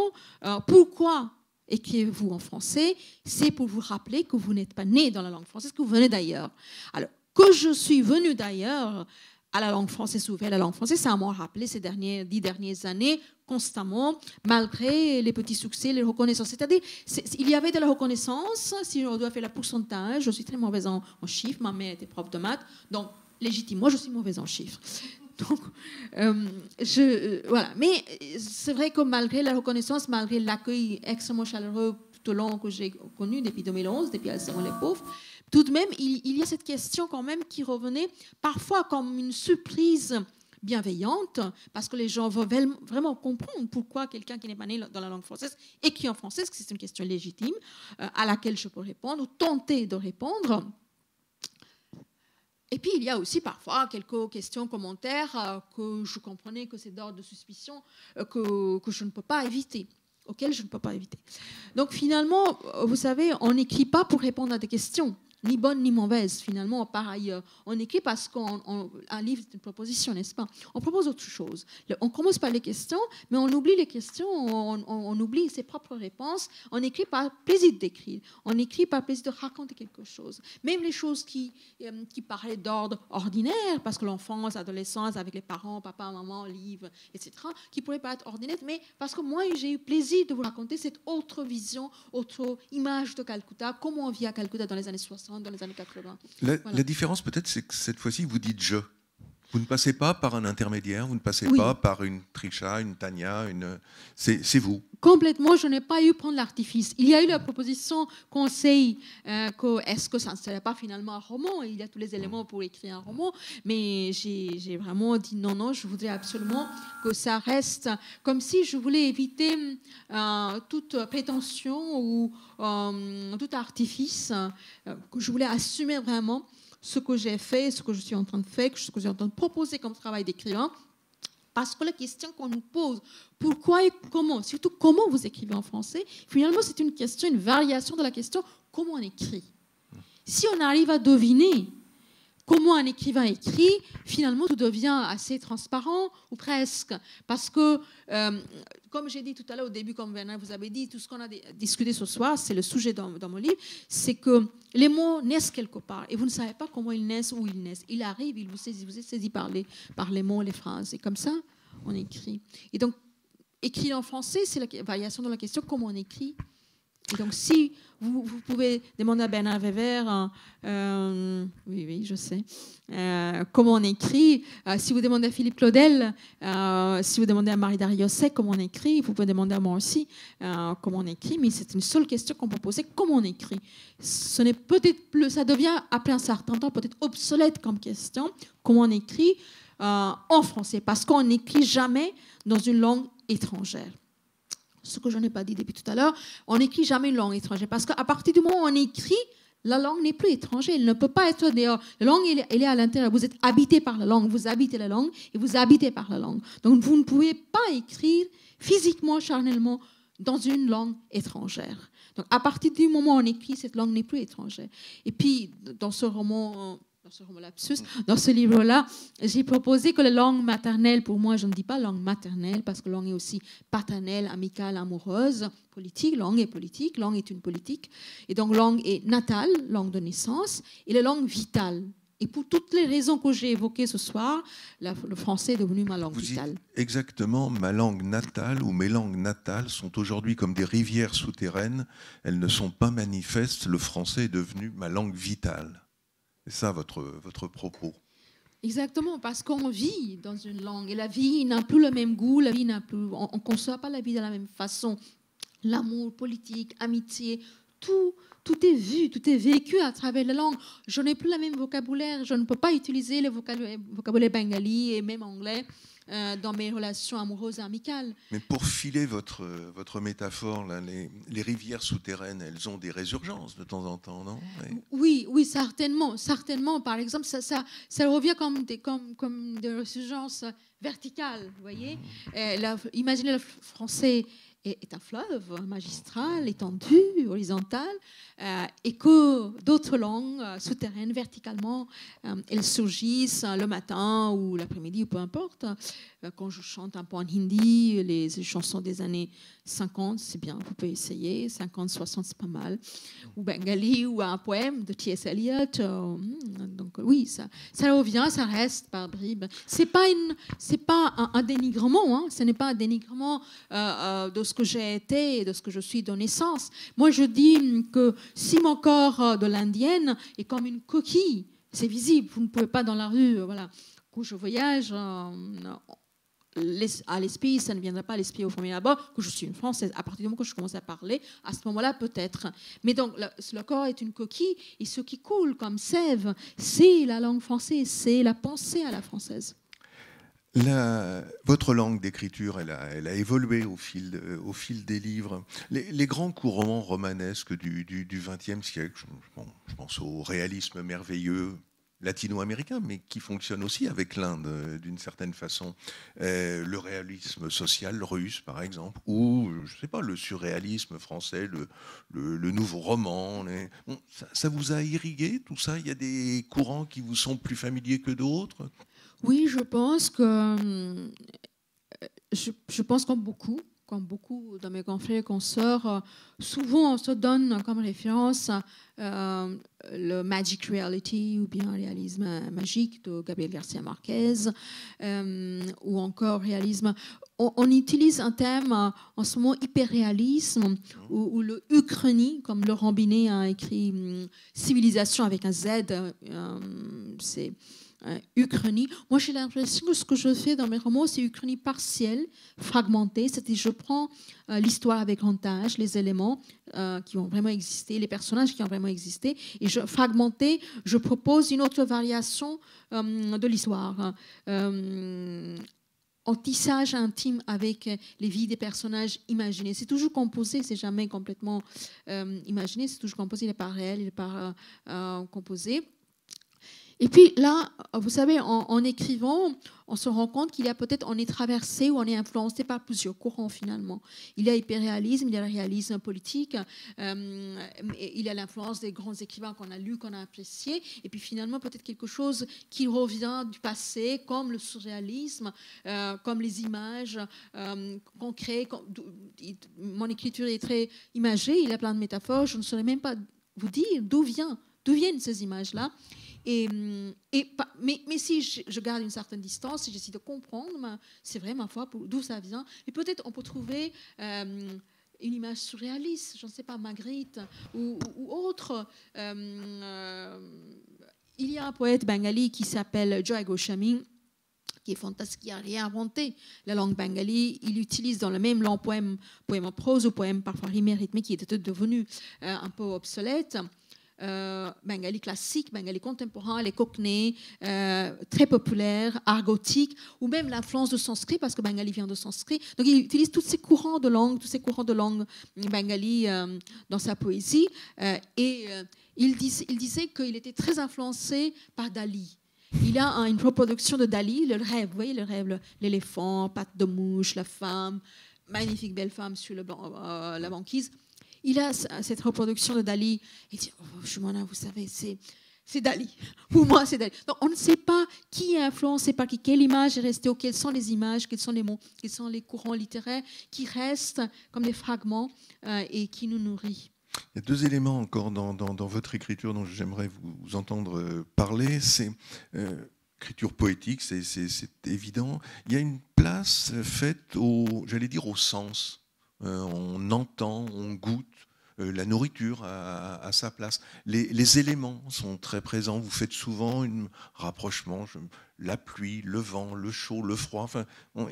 pourquoi écrivez-vous en français? C'est pour vous rappeler que vous n'êtes pas né dans la langue française, que vous venez d'ailleurs. » Alors, que je suis venue d'ailleurs à la langue française, ouvert à la langue française, ça m'a rappelé ces 10 dernières années, constamment, malgré les petits succès, les reconnaissances. C'est-à-dire, il y avait de la reconnaissance, si on doit faire le pourcentage, je suis très mauvaise en chiffres, ma mère était prof de maths, donc légitimement, je suis mauvaise en chiffres. Donc, voilà. Mais c'est vrai que malgré la reconnaissance, malgré l'accueil extrêmement chaleureux tout au long que j'ai connu depuis 2011, depuis Alcéron les pauvres, tout de même, il y a cette question quand même qui revenait parfois comme une surprise bienveillante, parce que les gens veulent vraiment comprendre pourquoi quelqu'un qui n'est pas né dans la langue française écrit en français, parce que c'est une question légitime à laquelle je peux répondre ou tenter de répondre. Et puis, il y a aussi parfois quelques questions, commentaires que je comprenais que c'est d'ordre de suspicion que je ne peux pas éviter, auxquels je ne peux pas éviter. Donc, finalement, vous savez, on n'écrit pas pour répondre à des questions, ni bonnes ni mauvaises, finalement, par ailleurs. On écrit parce qu'un livre, c'est une proposition, n'est-ce pas? On propose autre chose. On commence par les questions, mais on oublie les questions, on oublie ses propres réponses. On écrit par plaisir d'écrire. On écrit par plaisir de raconter quelque chose. Même les choses qui paraissent d'ordre ordinaire, parce que l'enfance, l'adolescence, avec les parents, papa, maman, livres, etc., qui pourraient paraître ordinaires, mais parce que moi, j'ai eu plaisir de vous raconter cette autre vision, autre image de Calcutta, comment on vit à Calcutta dans les années 60, dans les années 80. La différence peut-être, c'est que cette fois-ci, vous dites « je ». Vous ne passez pas par un intermédiaire, vous ne passez pas par une Trisha, une Tania, c'est vous. Complètement, je n'ai pas eu prendre l'artifice. Il y a eu la proposition conseil est-ce que ça ne serait pas finalement un roman? Il y a tous les éléments pour écrire un roman, mais j'ai vraiment dit non, je voudrais absolument que ça reste comme si je voulais éviter toute prétention ou tout artifice, que je voulais assumer vraiment ce que j'ai fait, ce que je suis en train de faire, ce que je suis en train de proposer comme travail d'écrivain. Parce que la question qu'on nous pose, pourquoi et comment, surtout comment vous écrivez en français, finalement c'est une question, une variation de la question comment on écrit. Si on arrive à deviner comment un écrivain écrit, finalement tout devient assez transparent, ou presque. Parce que, comme j'ai dit tout à l'heure au début, comme Bernard vous avez dit, tout ce qu'on a discuté ce soir, c'est le sujet dans mon livre, c'est que les mots naissent quelque part, et vous ne savez pas comment ils naissent, où ils naissent. Ils arrivent, vous êtes saisi par les mots, les phrases, et comme ça, on écrit. Et donc, écrire en français, c'est la variation de la question comment on écrit Et donc, si vous pouvez demander à Bernard Weber, oui, je sais, comment on écrit. Si vous demandez à Philippe Claudel, si vous demandez à Marie Dariussec comment on écrit, vous pouvez demander à moi aussi comment on écrit, mais c'est une seule question qu'on peut poser, comment on écrit. Ce n'est peut-être plus, ça devient, après un certain temps, peut-être obsolète comme question, comment on écrit en français, parce qu'on n'écrit jamais dans une langue étrangère. Ce que je n'ai pas dit depuis tout à l'heure, on n'écrit jamais une langue étrangère, parce qu'à partir du moment où on écrit, la langue n'est plus étrangère, elle ne peut pas être dehors. La langue, elle est à l'intérieur. Vous êtes habité par la langue, vous habitez la langue et vous habitez par la langue. Donc, vous ne pouvez pas écrire physiquement, charnellement, dans une langue étrangère. Donc, à partir du moment où on écrit, cette langue n'est plus étrangère. Et puis, dans ce roman lapsus, dans ce livre-là, j'ai proposé que la langue maternelle, pour moi, je ne dis pas langue maternelle, parce que langue est aussi paternelle, amicale, amoureuse, politique. Langue est une politique. Et donc, langue est natale, langue de naissance, et la langue vitale. Et pour toutes les raisons que j'ai évoquées ce soir, le français est devenu ma langue vitale. Exactement, ma langue natale ou mes langues natales sont aujourd'hui comme des rivières souterraines. Elles ne sont pas manifestes. Le français est devenu ma langue vitale. C'est ça votre propos. Exactement, parce qu'on vit dans une langue et la vie n'a plus le même goût, on ne conçoit pas la vie de la même façon. L'amour, politique, amitié, tout est vu, tout est vécu à travers la langue. Je n'ai plus le même vocabulaire, je ne peux pas utiliser le vocabulaire bengali et même anglais dans mes relations amoureuses et amicales. Mais pour filer votre métaphore, là, les rivières souterraines, elles ont des résurgences de temps en temps, non? Oui, certainement. Par exemple, ça revient comme des résurgences verticales, vous voyez. Imaginez le français est un fleuve magistral, étendu, horizontal, et que d'autres langues souterraines, verticalement, elles surgissent le matin ou l'après-midi, ou peu importe. Quand je chante un peu en hindi, les chansons des années 50, c'est bien, vous pouvez essayer, 50, 60, c'est pas mal. Ou bengali, ou un poème de T.S. Eliot. Donc oui, ça revient, ça reste par bribes. C'est pas un dénigrement, hein, ce n'est pas un dénigrement de ce que j'ai été et de ce que je suis de naissance. Moi, je dis que si mon corps de l'indienne est comme une coquille, c'est visible, vous ne pouvez pas dans la rue, voilà. Quand je voyage à l'esprit, ça ne viendrait pas à l'esprit au premier abord, que je suis une Française. À partir du moment que je commence à parler, à ce moment-là, peut-être. Mais donc, le corps est une coquille, et ce qui coule comme sève, c'est la langue française, c'est la pensée à la française. Votre langue d'écriture, elle a évolué au fil des livres. Les grands courants romanesques du XXe siècle, je pense au réalisme merveilleux latino-américain, mais qui fonctionne aussi avec l'Inde d'une certaine façon. Le réalisme social russe, par exemple, ou, je ne sais pas, le surréalisme français, le nouveau roman. Ça vous a irrigué, tout ça? Il y a des courants qui vous sont plus familiers que d'autres? Oui, je pense que comme beaucoup de mes confrères et consoeurs, souvent on se donne comme référence le Magic Reality ou bien réalisme magique de Gabriel Garcia Marquez ou encore réalisme. On utilise un thème en ce moment hyperréalisme ou le uchronie, comme Laurent Binet a écrit Civilisation avec un Z, c'est uchronie. Moi, j'ai l'impression que ce que je fais dans mes romans, c'est uchronie partielle, fragmentée. C'est-à-dire, je prends l'histoire avec grand H, les éléments qui ont vraiment existé, les personnages qui ont vraiment existé, et fragmenté, je propose une autre variation de l'histoire. En tissage intime avec les vies des personnages imaginés. C'est toujours composé, c'est jamais complètement imaginé, c'est toujours composé, il n'est pas réel, il n'est pas composé. Et puis là, vous savez, en écrivant, on se rend compte on est traversé ou on est influencé par plusieurs courants finalement. Il y a l'hyperréalisme, il y a le réalisme politique, il y a l'influence des grands écrivains qu'on a lus, qu'on a appréciés, et puis finalement peut-être quelque chose qui revient du passé, comme le surréalisme, comme les images qu'on crée. Mon écriture est très imagée, il y a plein de métaphores, je ne saurais même pas vous dire d'où viennent ces images-là. Mais si je garde une certaine distance, si j'essaie de comprendre, c'est vrai, ma foi, d'où ça vient. Et peut-être on peut trouver une image surréaliste, je ne sais pas, Magritte ou autre. Il y a un poète bengali qui s'appelle Joy Goswami, qui est fantastique, qui a réinventé la langue bengali. Il utilise dans le même langue poème en prose ou poème parfois rimé, rythmé, qui était devenu un peu obsolète. Bengali classique, bengali contemporain, les cockneys, très populaires, argotiques, ou même l'influence de sanskrit, parce que bengali vient de sanskrit. Donc il utilise tous ces courants de langue bengali dans sa poésie. Il disait qu'il était très influencé par Dali. Il a une reproduction de Dali, le rêve, vous voyez le rêve, l'éléphant, patte de mouche, la femme, magnifique belle femme sur la banquise. Il a cette reproduction de Dali. Il dit, Shumana, vous savez, c'est Dali. Pour moi, c'est Dali. Donc, on ne sait pas qui est influencé par qui, quelle image est restée, ou quelles sont les images, quels sont les mots, quels sont les courants littéraires qui restent comme des fragments et qui nous nourrissent. Il y a deux éléments encore dans votre écriture dont j'aimerais vous entendre parler. C'est écriture poétique, c'est évident. Il y a une place faite j'allais dire, au sens. On entend, on goûte, la nourriture à sa place. Les éléments sont très présents. Vous faites souvent un rapprochement, la pluie, le vent, le chaud, le froid. Enfin,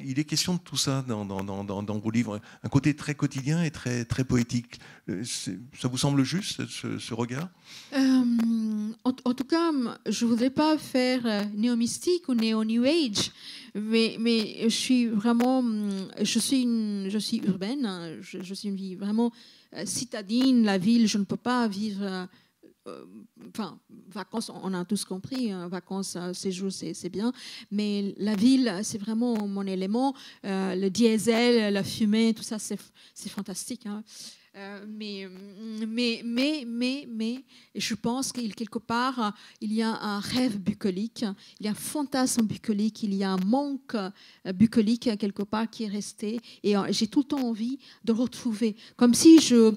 il est question de tout ça dans vos livres. Un côté très quotidien et très, très poétique. Ça vous semble juste, ce regard ? En tout cas, je ne voudrais pas faire néo-mystique ou néo-new age, mais je suis vraiment... Je suis urbaine, je suis une vie vraiment citadine, la ville, je ne peux pas vivre... Enfin, vacances, on a tous compris, vacances, séjour, c'est bien, mais la ville, c'est vraiment mon élément. Le diesel, la fumée, tout ça, c'est fantastique. Hein. Mais je pense qu'il quelque part, il y a un rêve bucolique, il y a un fantasme bucolique, il y a un manque bucolique quelque part qui est resté, et j'ai tout le temps envie de le retrouver, comme si je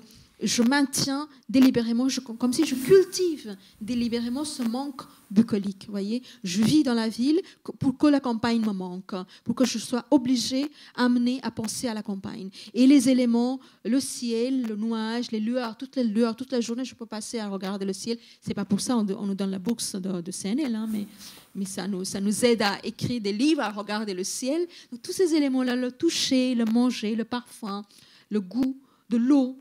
maintiens délibérément, comme si je cultive délibérément ce manque bucolique. Voyez, je vis dans la ville pour que la campagne me manque, pour que je sois obligée, amenée à penser à la campagne. Et les éléments, le ciel, le nuage, les lueurs, toute la journée, je peux passer à regarder le ciel. C'est pas pour ça on nous donne la bourse de CNL, hein, mais ça nous aide à écrire des livres, à regarder le ciel. Donc, tous ces éléments-là, le toucher, le manger, le parfum, le goût, de l'eau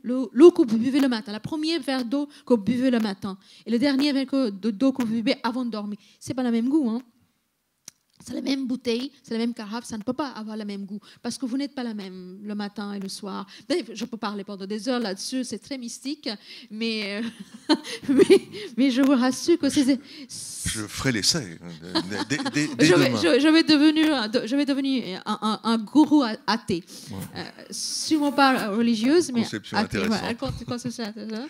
que vous buvez le matin, la première verre d'eau que vous buvez le matin et le dernier verre d'eau que vous buvez avant de dormir. Ce n'est pas le même goût. Hein. C'est la même bouteille, c'est la même carafe, ça ne peut pas avoir le même goût parce que vous n'êtes pas la même le matin et le soir. Je peux parler pendant des heures là-dessus, c'est très mystique, mais je vous rassure que c'est... Je ferai l'essai je vais devenir un gourou athée. Ouais. Sûrement pas religieuse, mais athée. Conception intéressante.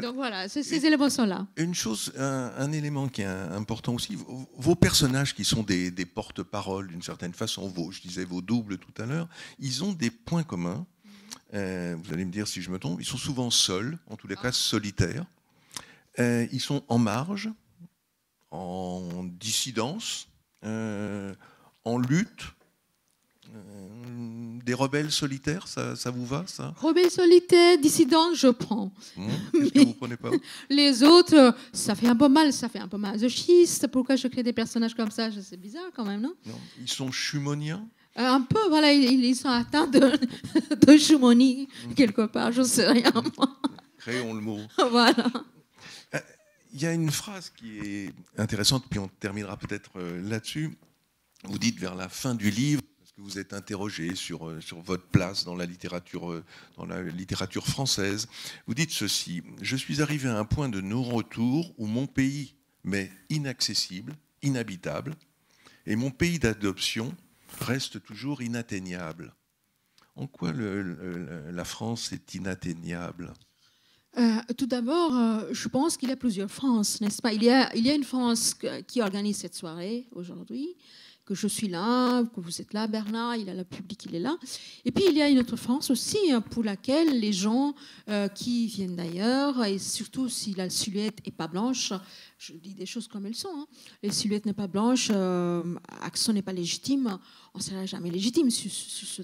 Donc voilà, ces éléments sont là. Une chose, un élément qui est important aussi, vos personnages qui sont des porte-parole d'une certaine façon, je disais vos doubles tout à l'heure, ils ont des points communs. Vous allez me dire si je me trompe, ils sont souvent seuls, en tous les cas solitaires. Ils sont en marge, en dissidence, en lutte. Des rebelles solitaires, ça vous va, ça ? Rebelles solitaires, dissidents, je prends. Qu'est-ce que vous ne prenez pas ? Les autres, ça fait un peu mal, masochiste. Pourquoi je crée des personnages comme ça ? C'est bizarre quand même, non ? Non. Ils sont schumoniens ? Un peu, voilà, ils sont atteints de chumonie, quelque part, je ne sais rien, moi. Créons le mot. Voilà. Il y a une phrase qui est intéressante, puis on terminera peut-être là-dessus. Vous dites vers la fin du livre, parce que vous êtes interrogé sur votre place dans la littérature française, vous dites ceci: je suis arrivé à un point de non-retour où mon pays m'est inaccessible, inhabitable, et mon pays d'adoption reste toujours inatteignable. En quoi la France est inatteignable ? Tout d'abord, je pense qu'il y a plusieurs Frances, n'est-ce pas ? Il y a une France qui organise cette soirée aujourd'hui, que je suis là, que vous êtes là, Bernard, il a le public, il est là. Et puis il y a une autre France aussi, pour laquelle les gens qui viennent d'ailleurs, et surtout si la silhouette n'est pas blanche, je dis des choses comme elles sont, hein. La silhouette n'est pas blanche, accent n'est pas légitime, on ne sera jamais légitime sur ce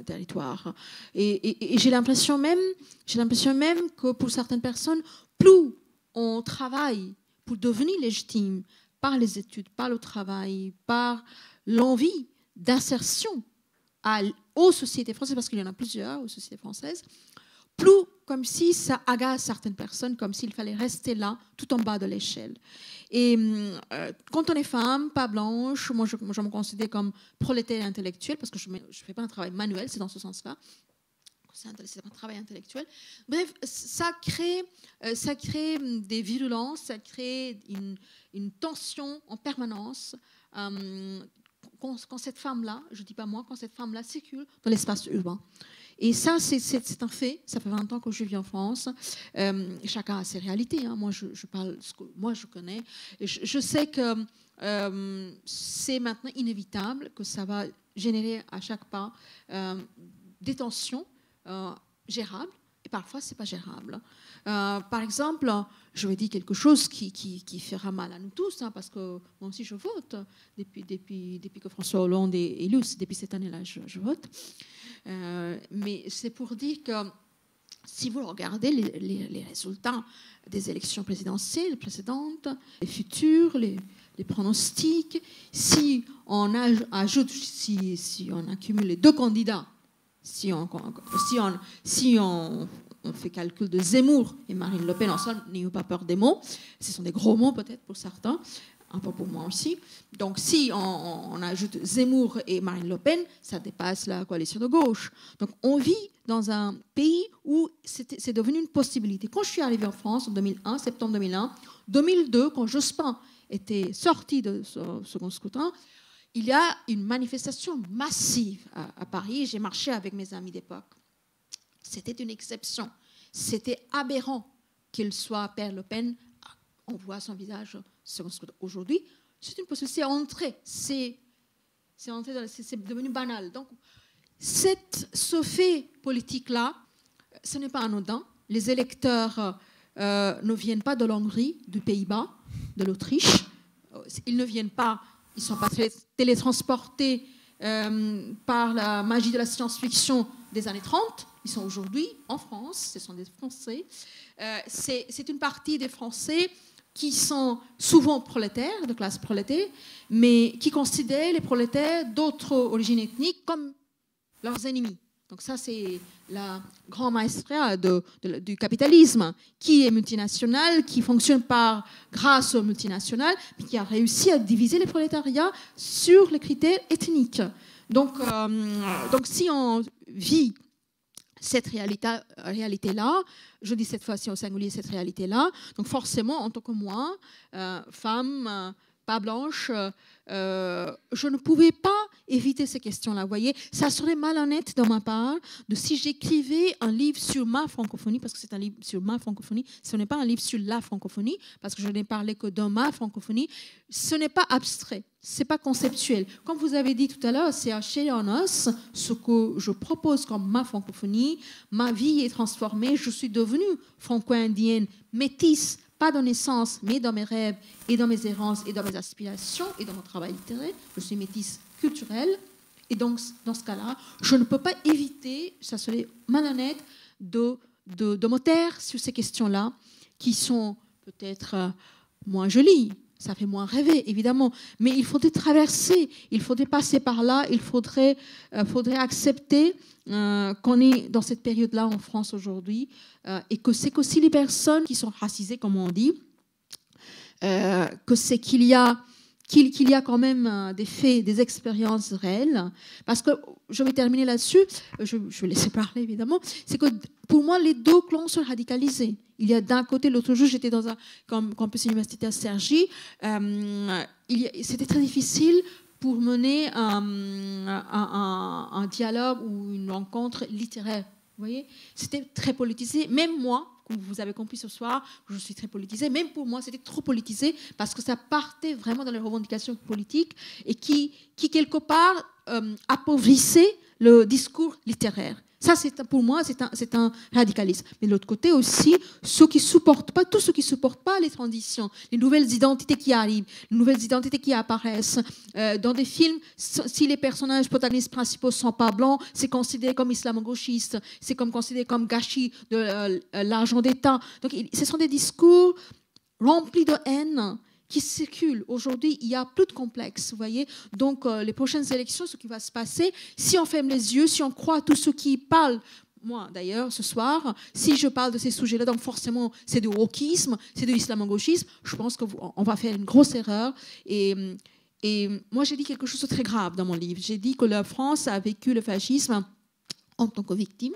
territoire. Et j'ai l'impression même que pour certaines personnes, plus on travaille pour devenir légitime par les études, par le travail, par l'envie d'insertion aux sociétés françaises, parce qu'il y en a plusieurs aux sociétés françaises, plus comme si ça agace certaines personnes, comme s'il fallait rester là, tout en bas de l'échelle. Et quand on est femme, pas blanche, moi je me considère comme prolétaire intellectuelle, parce que je ne fais pas un travail manuel, c'est dans ce sens-là. C'est un travail intellectuel. Bref, ça crée des virulences, ça crée une tension en permanence quand cette femme-là, je ne dis pas moi, quand cette femme-là circule dans l'espace urbain. Et ça, c'est un fait. Ça fait 20 ans que je vis en France. Chacun a ses réalités. Hein. Moi, je parle ce que moi, je connais. Et je sais que c'est maintenant inévitable, que ça va générer à chaque pas des tensions gérables. Et parfois, ce n'est pas gérable. Par exemple, je vais dire quelque chose qui fera mal à nous tous, hein, parce que moi aussi, je vote. Depuis que François Hollande est élu, depuis cette année-là, je vote. Mais c'est pour dire que si vous regardez les résultats des élections présidentielles précédentes, les futures, les pronostics, si on ajoute, si on accumule les deux candidats, si on fait calcul de Zemmour et Marine Le Pen ensemble, n'ayons pas peur des mots, ce sont des gros mots peut-être pour certains, un peu pour moi aussi. Donc si on ajoute Zemmour et Marine Le Pen, ça dépasse la coalition de gauche. Donc on vit dans un pays où c'est devenu une possibilité. Quand je suis arrivée en France en 2001, septembre 2001, 2002, quand Jospin était sorti de ce second scrutin, il y a une manifestation massive à Paris. J'ai marché avec mes amis d'époque. C'était une exception. C'était aberrant qu'il soit Père Le Pen. On voit son visage second scrutin. Aujourd'hui, c'est une possibilité. C'est devenu banal. Donc, ce fait politique-là, ce n'est pas anodin. Les électeurs ne viennent pas de l'Hongrie, du Pays-Bas, de l'Autriche. Ils ne viennent pas, ils ne sont pas télétransportés par la magie de la science-fiction des années 30. Ils sont aujourd'hui en France, ce sont des Français. C'est une partie des Français qui sont souvent prolétaires, de classe prolétaire, mais qui considèrent les prolétaires d'autres origines ethniques comme leurs ennemis. Donc ça, c'est la grande maestria du capitalisme, qui est multinational, qui fonctionne grâce aux multinationales, puis qui a réussi à diviser les prolétariats sur les critères ethniques. Donc si on vit cette réalité-là, je dis cette fois-ci au singulier cette réalité-là, donc forcément, en tant que moi, femme, pas blanche, je ne pouvais pas éviter ces questions-là. Vous voyez, ça serait malhonnête de ma part si j'écrivais un livre sur ma francophonie, parce que c'est un livre sur ma francophonie, ce n'est pas un livre sur la francophonie, parce que je n'ai parlé que de ma francophonie. Ce n'est pas abstrait, ce n'est pas conceptuel. Comme vous avez dit tout à l'heure, c'est à chair et en os ce que je propose comme ma francophonie. Ma vie est transformée, je suis devenue franco-indienne, métisse, pas de naissance, mais dans mes rêves et dans mes errances et dans mes aspirations et dans mon travail littéraire. Je suis métisse culturelle. Et donc, dans ce cas-là, je ne peux pas éviter, ça serait malhonnête, de me taire sur ces questions-là qui sont peut-être moins jolies. Ça fait moins rêver, évidemment. Mais il faudrait traverser, il faudrait passer par là, il faudrait accepter qu'on est dans cette période-là en France aujourd'hui et que c'est qu'aussi les personnes qui sont racisées, comme on dit, que c'est qu'il y a quand même des faits, des expériences réelles. Parce que, je vais terminer là-dessus, je vais laisser parler évidemment, c'est que pour moi, les deux clans sont radicalisés. Il y a d'un côté, l'autre jour, j'étais dans un campus universitaire Cergy, c'était très difficile pour mener un dialogue ou une rencontre littéraire Vous voyez, c'était très politisé. Même moi, comme vous avez compris ce soir, je suis très politisée. Même pour moi, c'était trop politisé parce que ça partait vraiment dans les revendications politiques et qui quelque part, appauvrissait le discours littéraire. Ça, pour moi, c'est un radicalisme. Mais de l'autre côté aussi, tous ceux qui supportent pas les transitions, les nouvelles identités qui arrivent, les nouvelles identités qui apparaissent. Dans des films, si les personnages protagonistes principaux ne sont pas blancs, c'est considéré comme islamo-gauchiste, c'est considéré comme gâchis de l'argent d'État. Donc, ce sont des discours remplis de haine qui circulent. Aujourd'hui, il n'y a plus de complexe, vous voyez. Donc, les prochaines élections, ce qui va se passer, si on ferme les yeux, si on croit à tous ceux qui parlent, moi d'ailleurs, ce soir, si je parle de ces sujets-là, donc forcément, c'est du wokisme, c'est de l'islamo-gauchisme, je pense qu'on va faire une grosse erreur. Et moi, j'ai dit quelque chose de très grave dans mon livre. J'ai dit que la France a vécu le fascisme en tant que victime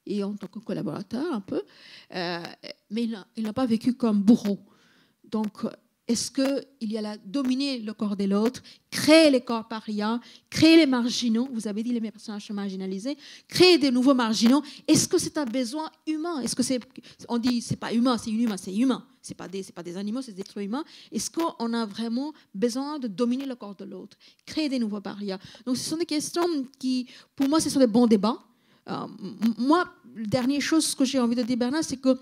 et en tant que collaborateur, un peu, mais il n'a pas vécu comme bourreau. Donc, est-ce qu'il y a là dominer le corps de l'autre, créer les corps parias, créer les marginaux, vous avez dit les personnages marginalisés, créer des nouveaux marginaux, est-ce que c'est un besoin humain? Est-ce que on dit c'est pas humain, c'est inhumain, c'est humain, c'est pas des animaux, c'est des êtres humains. Est-ce qu'on a vraiment besoin de dominer le corps de l'autre, créer des nouveaux parias? Donc ce sont des questions qui, pour moi, ce sont des bons débats. Moi, la dernière chose que j'ai envie de dire, Bernard, c'est que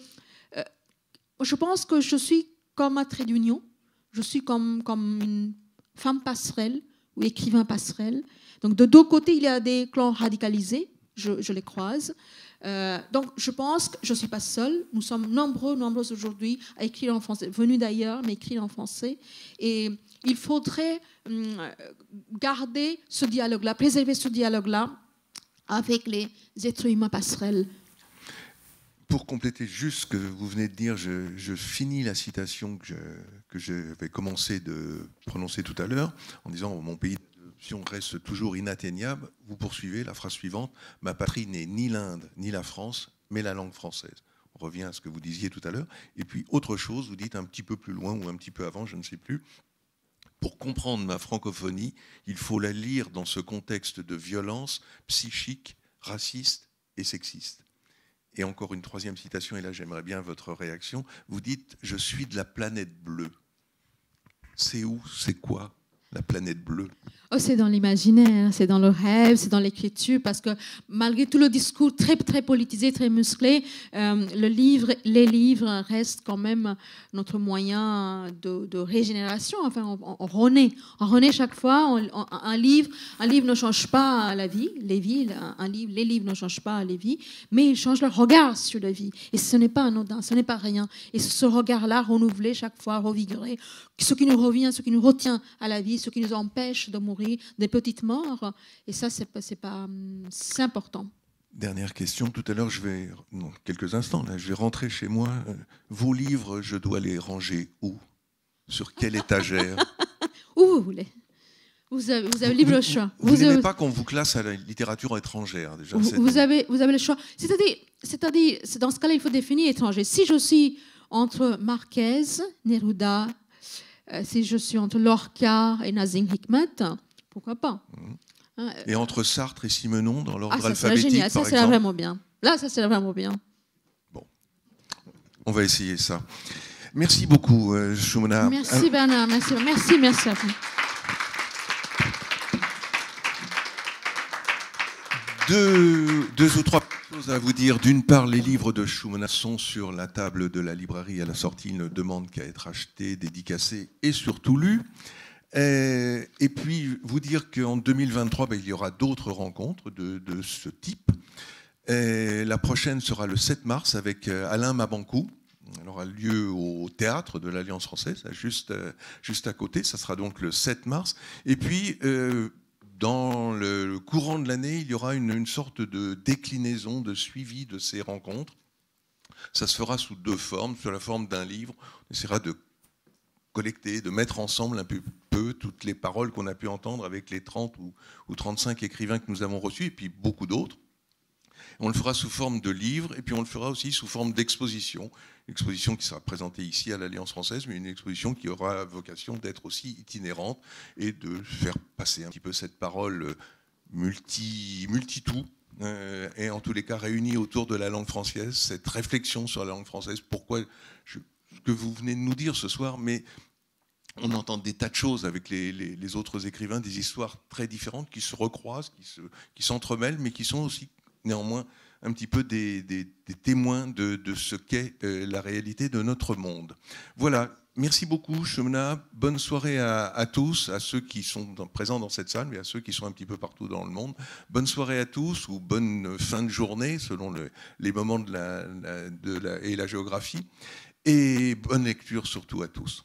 je pense que je suis comme un trait d'union. Je suis comme une femme passerelle ou écrivain passerelle. Donc, de deux côtés, il y a des clans radicalisés. Je les croise. Donc, je pense que je ne suis pas seule. Nous sommes nombreux aujourd'hui à écrire en français, venus d'ailleurs, mais écrire en français. Et il faudrait garder ce dialogue-là, préserver ce dialogue-là avec les êtres humains passerelles. Pour compléter juste ce que vous venez de dire, je finis la citation que j'avais commencé de prononcer tout à l'heure en disant « Mon pays d'adoption reste toujours inatteignable ». Vous poursuivez la phrase suivante « Ma patrie n'est ni l'Inde ni la France, mais la langue française ». On revient à ce que vous disiez tout à l'heure. Et puis autre chose, vous dites un petit peu plus loin ou un petit peu avant, je ne sais plus. Pour comprendre ma francophonie, il faut la lire dans ce contexte de violence psychique, raciste et sexiste. Et encore une troisième citation, et là j'aimerais bien votre réaction. Vous dites « Je suis de la planète bleue ». C'est où? C'est quoi la planète bleue? Oh, c'est dans l'imaginaire, c'est dans le rêve, c'est dans l'écriture, parce que malgré tout le discours très, très politisé, très musclé, les livres restent quand même notre moyen de régénération. Enfin, on renaît chaque fois. Un livre ne change pas la vie, les livres ne changent pas les vies, mais ils changent leur regard sur la vie. Et ce n'est pas anodin, ce n'est pas rien. Et ce regard-là, renouvelé chaque fois, revigoré, ce qui nous revient, ce qui nous retient à la vie, ce qui nous empêche de mourir, des petites morts, et ça, c'est important. Dernière question, tout à l'heure, quelques instants, là, je vais rentrer chez moi. Vos livres, je dois les ranger où? Sur quelle étagère? Où vous voulez. Vous avez libre choix. Vous n'aimez pas qu'on vous classe à la littérature étrangère, déjà? Vous avez le choix. C'est-à-dire, dans ce cas-là, il faut définir étranger. Si je suis entre Marquez, Neruda, si je suis entre Lorca et Nazim Hikmet, pourquoi pas? Et entre Sartre et Simenon, dans l'ordre ça alphabétique, génial. par Ça, c'est vraiment bien. Là, ça, c'est vraiment bien. Bon, on va essayer ça. Merci beaucoup, Shumona. Merci, Bernard. Merci à vous. Deux ou trois choses à vous dire. D'une part, les livres de Shumona sont sur la table de la librairie à la sortie. Ils ne demandent qu'à être achetés, dédicacés et surtout lus. Et puis, vous dire qu'en 2023, il y aura d'autres rencontres de ce type. La prochaine sera le 7 mars avec Alain Mabankou. Elle aura lieu au théâtre de l'Alliance française, juste à côté. Ça sera donc le 7 mars. Et puis, dans le courant de l'année, il y aura une sorte de déclinaison, de suivi de ces rencontres. Ça se fera sous deux formes. Sous la forme d'un livre, on essaiera de collecter, de mettre ensemble un peu toutes les paroles qu'on a pu entendre avec les 30 ou 35 écrivains que nous avons reçus, et puis beaucoup d'autres. On le fera sous forme de livre, et puis on le fera aussi sous forme d'exposition. Une exposition qui sera présentée ici à l'Alliance française, mais une exposition qui aura vocation d'être aussi itinérante et de faire passer un petit peu cette parole multi-tout, et en tous les cas réunis autour de la langue française, cette réflexion sur la langue française, pourquoi ce que vous venez de nous dire ce soir, mais on entend des tas de choses avec les autres écrivains, des histoires très différentes qui se recroisent, qui s'entremêlent, mais qui sont aussi néanmoins un petit peu des témoins de ce qu'est la réalité de notre monde. Voilà, merci beaucoup Shomna, bonne soirée à tous, à ceux qui sont présents dans cette salle, mais à ceux qui sont un petit peu partout dans le monde. Bonne soirée à tous, ou bonne fin de journée, selon les moments et la géographie, et bonne lecture surtout à tous.